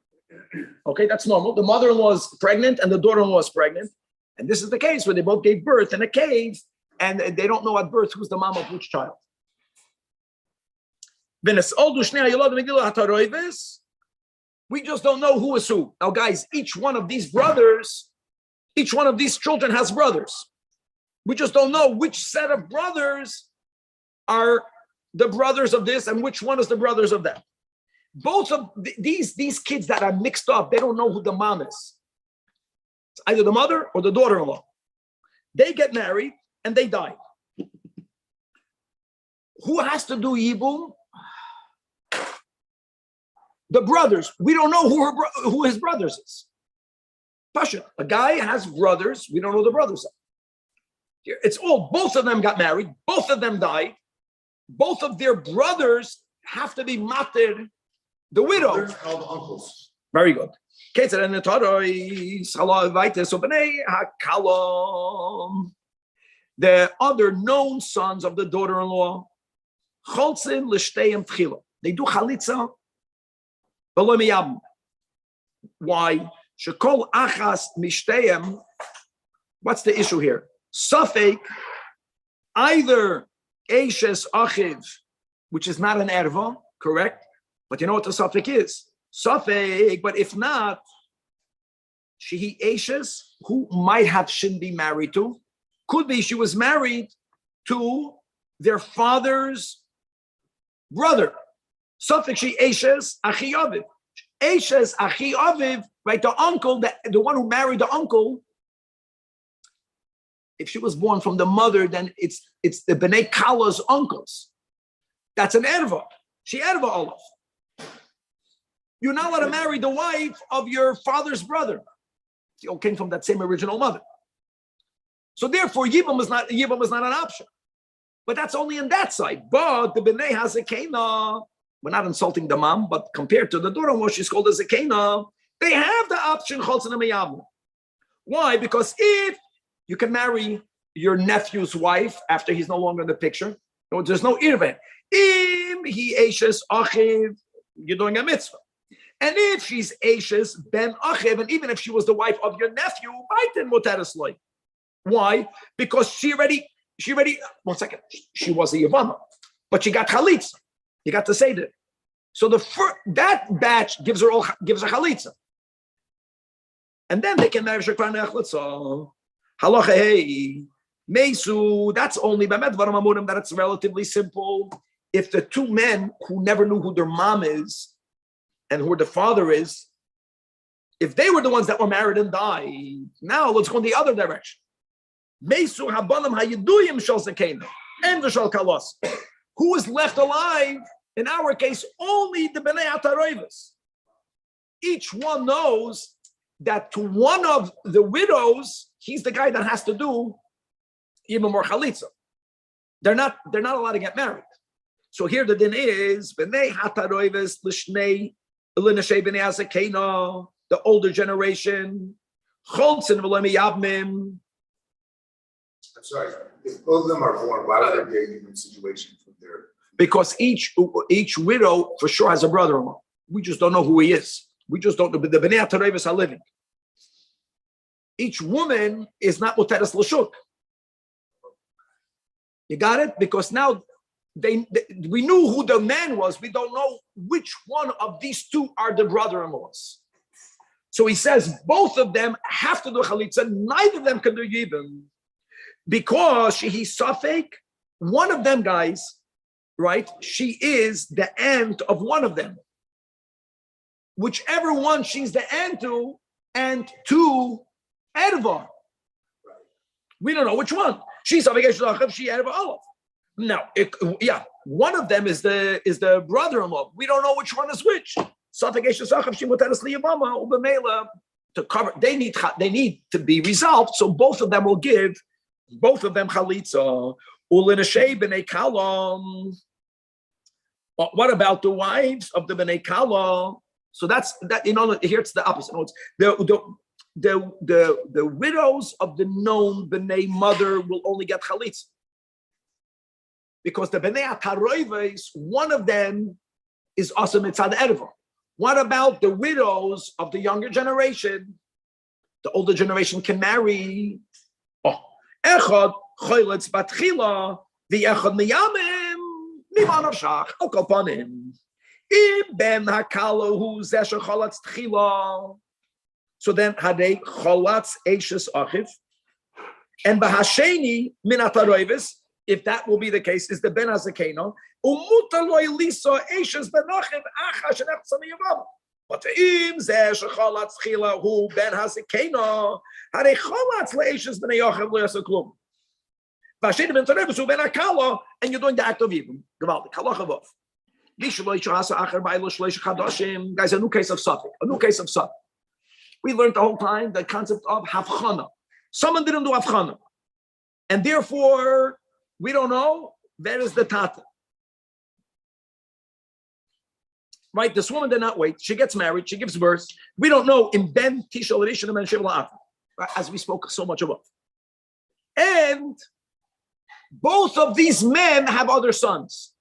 Okay, that's normal. The mother-in-law is pregnant and the daughter-in-law is pregnant. And this is the case where they both gave birth in a cave and they don't know at birth who's the mom of which child. We just don't know who is who. Now, guys, each one of these brothers, each one of these children has brothers. We just don't know which set of brothers are the brothers of this and which one is the brothers of that. Both of these kids that are mixed up, they don't know who the mom is. It's either the mother or the daughter-in-law. They get married and they die. Who has to do Yibum? The brothers. We don't know who his brothers is. Pasha, a guy has brothers. We don't know the brothers. It's all, both of them got married. Both of them died. Both of their brothers have to be matir, the widow. They're called uncles. Very good. The other known sons of the daughter-in-law, they do chalitza. Why? What's the issue here? Safek, either Eishes Achiv, which is not an erva, correct? But you know what the Safek is? Safek, but if not, she Eishes, who shouldn't be married to, could be she was married to their father's brother. Safek she Eishes Achi Aviv. Eishes Achi Aviv, right? The uncle, the one who married the uncle. If she was born from the mother, then it's the Bnei Kala's uncles. That's an erva. She erva Olaf. You're not allowed to marry the wife of your father's brother. She all came from that same original mother. So therefore, Yibum is not an option. But that's only in that side. But the Bnei has a Kana. We're not insulting the mom, but compared to the daughter-in-law, she's called as a Kana. They have the option. Why? Because if you can marry your nephew's wife after he's no longer in the picture, there's no irveh. Im he Eishes Achiv, you're doing a mitzvah. And if she's Eishes Ben Achiv, and even if she was the wife of your nephew, why? Because she already, 1 second, she was a Yavama, but she got chalitza. You got to say that. So that batch gives her chalitza. And then they can marry Shekran Echlitza. Halacha hey. Mesu, that's only by Medvarim Amurim that it's relatively simple. If the two men who never knew who their mom is and who the father is, if they were the ones that were married and died, now let's go in the other direction. Mesu habanim hayiduyim shal zakena and v'shal kalos. Who is left alive? In our case, only the Bnei Ataroivas. Each one knows that to one of the widows, he's the guy that has to do even more chalitza. They're not allowed to get married. So here the din is Bnei Hataroivas l'shnei l'neshei bnei hazakena, the older generation. Cholzin v'lo miyavmim. I'm sorry. If both of them are born, why would there be a human situation from their Because each widow for sure has a brother-in-law. We just don't know who he is. We just don't know. But the Bnei HaTorevis are living. Each woman is not Muteres L'Shuk. You got it? Because now we knew who the man was. We don't know which one of these two are the brother-in-laws. So he says both of them have to do chalitza. Neither of them can do yibum because he's safek. One of them, guys, right? She is the aunt of one of them. Whichever one she's the aunt to Erva. We don't know which one. She's safek. She Erva Olav. Now, one of them is the brother-in-law. We don't know which one is which. To cover, they need to be resolved. So both of them will give both of them chalitza. What about the wives of the bnei kala? So that's that. Here it's the opposite. The widows of the known bnei mother will only get chalitza because the bnei ataroives, one of them is also mitzad erva. What about the widows of the younger generation? The older generation can marry. Echad choylitz batchila v'echad miyamim mimanav shach al kol panim. Im ben hakalo hu zeh shecholatz tchila. So then hadei cholatz eishes achiv, and bahasheni min ataroivis. If that will be the case, is the ben hazekeno. Umutaloi lisa eishes benachim acha shenechtzam yavam. But im zeh shecholatz tchila hu ben hazekeno hadei cholatz leishes bnei yochim lo yasa klum. Vasheni ben tarevis hu ben hakala, and you're doing the act of Yibum. Gewaldik halachavav. Guys, a new case of Suffolk. We learned the whole time the concept of havchana. Someone didn't do havchana, and therefore we don't know where is the tata. Right? This woman did not wait. She gets married. She gives birth. We don't know in ben tishal rishon ben shivla as we spoke so much about. And both of these men have other sons.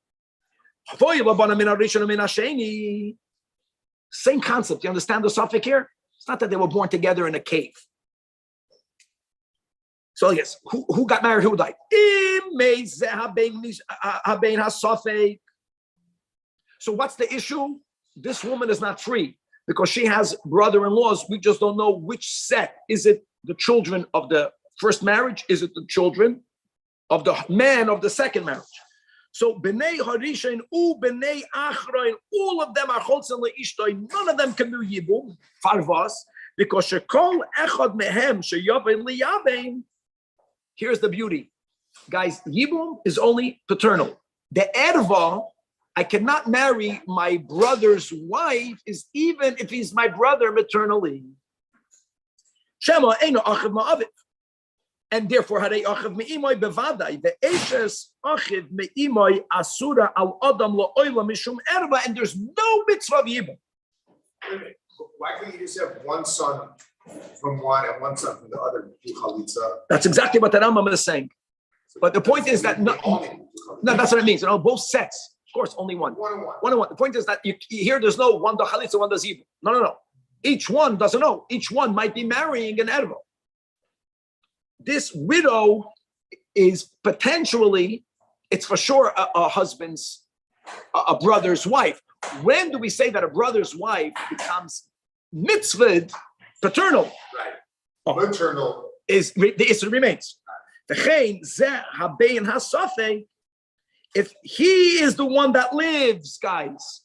Same concept. You understand the suffix here? It's not that they were born together in a cave. So yes, who got married? Who died? So what's the issue? This woman is not free because she has brother-in-laws. We just don't know which set. Is it the children of the first marriage? Is it the children of the man of the second marriage? So b'nei harishain u b'nei achrain, all of them are cholzen leishtoi. None of them can do yibum farvas because shekol echad mehem sheyavein liyavein. Here's the beauty, guys. Yibum is only paternal. The erva, I cannot marry my brother's wife, is even if he's my brother maternally. Shema eino achiv ma'aviv. And therefore, harei achiv me'imoi bevadai, ve'eshes achiv me'imoi asura al adam lo'oila mishum erva, and there's no mitzvah of yibum. Why can't you just have one son from one and one son from the other? That's exactly what the Rambam is saying. But the point is that no, that's what it means. Both sets. Of course, only one. One. The point is that you here there's no one does chalitza, one does yibum. No. Each one doesn't know. Each one might be marrying an erva. This widow is potentially, it's for sure a husband's, a brother's wife. When do we say that a brother''s wife becomes mitzvah paternal? Right. Maternal is the issue remains. If he is the one that lives, guys,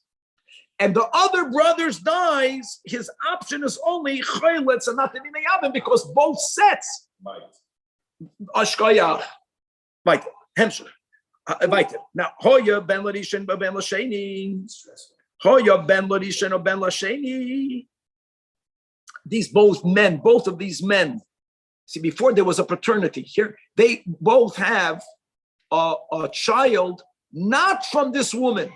and the other brothers dies, his option is only choylitz and not the minayavim because both sets. Right. Ashkaya, right? Hemshech, right. Now, hoya ben larishin ben lasheni, hoya ben larishin or ben lasheni. These both of these men. See, before there was a paternity. Here, they both have a child, not from this woman.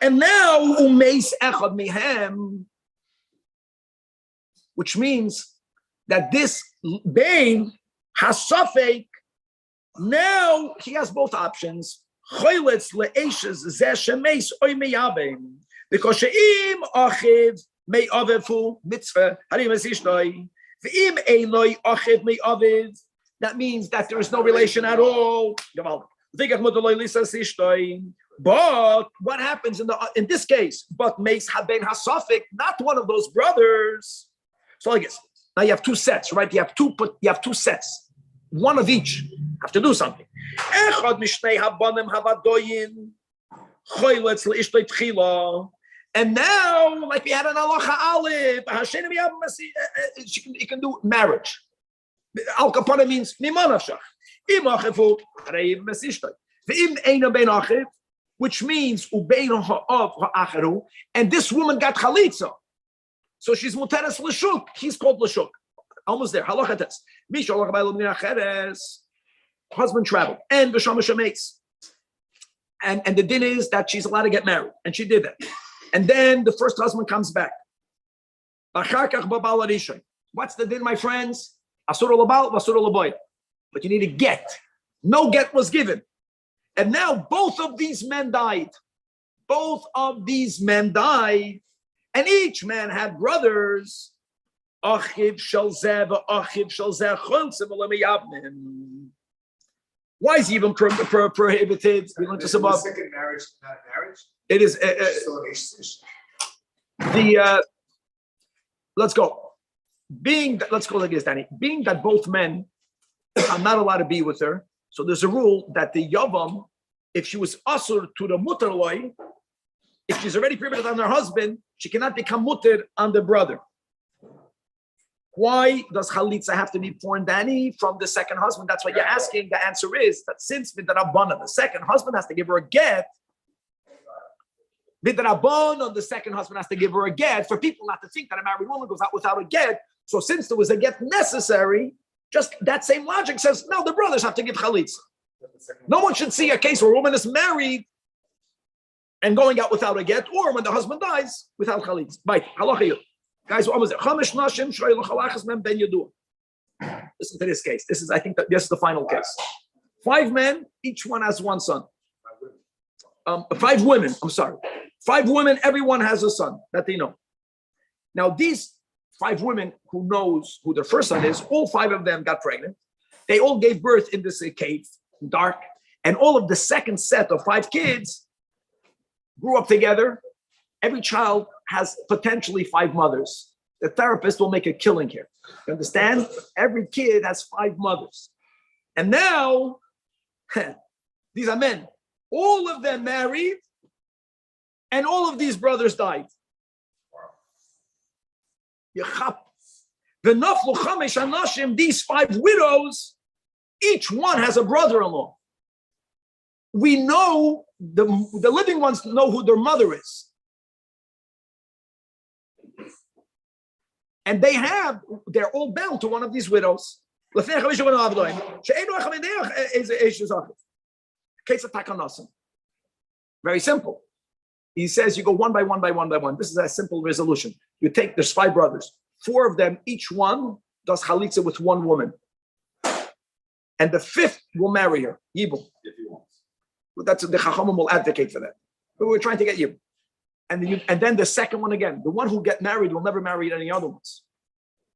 And now, umeis echad mihem, which means that this Bain has safek. Now he has both options. Because she'im achiv may avefu mitzvah harim esishtoi ve'im einoi achiv may aviv. That means that there is no relation at all. But what happens in this case? But makes haben hasafik not one of those brothers. So I guess now you have two sets, right? You have two sets, one of each. Have to do something. And now, like we had an halacha aleph, you can do marriage. Al kapara means mimanashach. Which means and this woman got chalitza, so she's muteres l'shuk. He's called l'shuk. Almost there. Halacha test. Husband traveled and and the din is that she's allowed to get married, and she did that. And then the first husband comes back. What's the din, my friends? Asur l'bal, asur l'boy. But you need a get. No get was given. And now both of these men died. Both of these men died. And each man had brothers. Achiv shel zeh v'achiv shel zeh cholzim l'miyabnim. Why is Yibum prohibited? We learned this above. Second marriage, not marriage. It is let's go. Let's go like this, Danny. Being that both men are not allowed to be with her, so there's a rule that the Yavam, if she was asur to the mutarloi, if she's already prohibited on her husband, she cannot become mutar on the brother. Why does vachalitza have to be born, Danny, from the second husband? That's what you're asking. The answer is that since midrabanan, the second husband has to give her a get. Midrabanan, the second husband has to give her a get for people not to think that a married woman goes out without a get. So since there was a get necessary, just that same logic says, no, the brothers have to give chalitza. No one should see a case where a woman is married and going out without a get, or when the husband dies without chalitza. Right, halacha. Guys, what was it? Listen to this case. I think this is the final case. 5 men, each one has one son. 5 women, I'm sorry. 5 women, everyone has a son that they know. Now, these 5 women who knows who their first son is, all 5 of them got pregnant. They all gave birth in this cave, dark. And all of the second set of 5 kids grew up together. Every child has potentially 5 mothers. The therapist will make a killing here. You understand? Every kid has 5 mothers. And now, these are men. All of them married, and all of these brothers died. These 5 widows, each one has a brother-in-law. We know, the living ones know who their mother is. And they're all bound to one of these widows. Very simple. He says you go one by one by one by one. This is a simple resolution. There's 5 brothers. 4 of them, each one does vachalitza with 1 woman. And the 5th will marry her, Yibum. If he wants. That's the Chachamim will advocate for that. But we're trying to get Yibum. And then the second one again, the one who get married will never marry any other ones.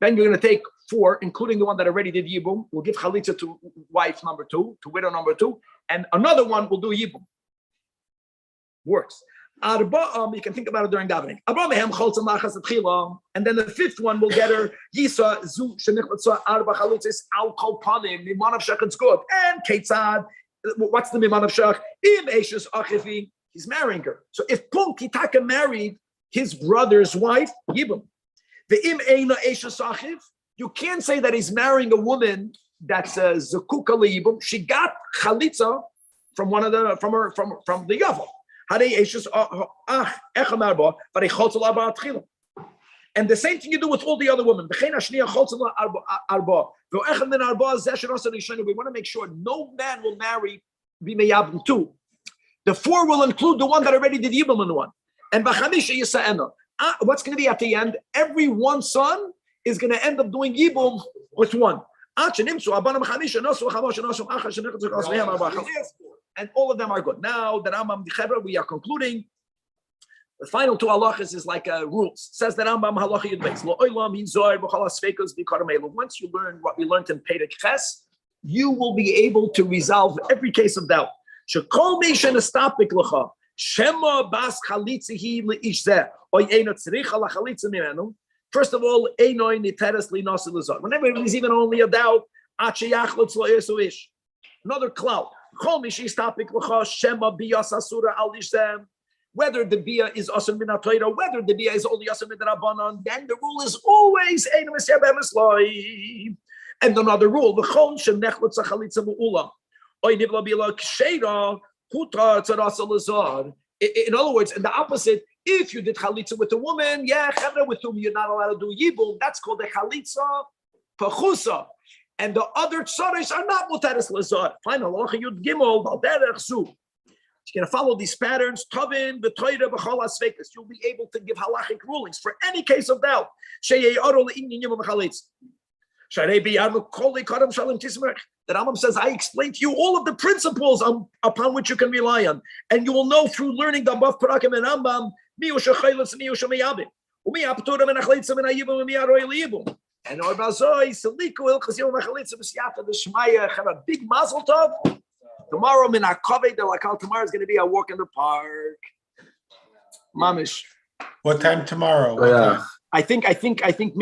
Then you're going to take 4, including the one that already did Yibum. We'll give chalitza to wife number 2, to widow number 2, and another one will do Yibum. Works. You can think about it during davening. And then the 5th one will get her Yisa Zu Shenichlatza Arba Chalutzis Al Kol Panim Miman of Shach good. And Ketzad. What's the Miman of Shach? Im Eishes Achifi. He's marrying her. So if Punk Kitaka married his brother's wife, Yibum, the Im Eina Eishes Achiv, you can't say that he's marrying a woman that's a Zakuka Yibum. She got chalitza from one of the from the Yavam. And the same thing you do with all the other women. We want to make sure no man will marry Bimeyabim 2. The 4 will include the one that already did Yibum in 1. And what's going to be at the end? Every one son is going to end up doing Yibum with one. And all of them are good. Now that Rambam Dichebra, we are concluding. The final two halachas is like rules. It says that Rambam halacha yud beis. Lo olam hinzor b'chol hasfekos b'karamelu. Once you learn what we learned in Perek Ches, you will be able to resolve every case of doubt. Shekol meishen estapik lecha shema bas chalitzihi leish zeh oy eino tzricha lachalitza mimenu. First of all, eino niteres linasi lezor. Whenever there's even only a doubt, ache yachlutz lo yesuish. Another cloud. Chol meishen estapik lecha shema biyas asura al ish zeh. Whether the bia is asur min ha'Torah, whether the bia is only asur min ha'Rabbanan, then the rule is always ein meseh b'emisloi. And another rule, v'chon shenechlutz vachalitza mu'ula, oy nivla bila ksheira hutar tzarasa lazar. In other words, in the opposite, if you did chalitza with a woman, chevra with whom you're not allowed to do yibum, that's called a chalitza pachusa. And the other tzaris are not mutaris lazar. Final halacha yud gimel balderech zu. You're going to follow these patterns. Tavin, b'toyra, b'chol hasfekos. You'll be able to give halachic rulings for any case of doubt. The Rambam says, I explained to you all of the principles upon which you can rely on. And you will know through learning the above parakim and Rambam, and have a big mazel tov. Tomorrow, tomorrow is going to be a walk in the park. Mamish. What time tomorrow? Yeah. I think maybe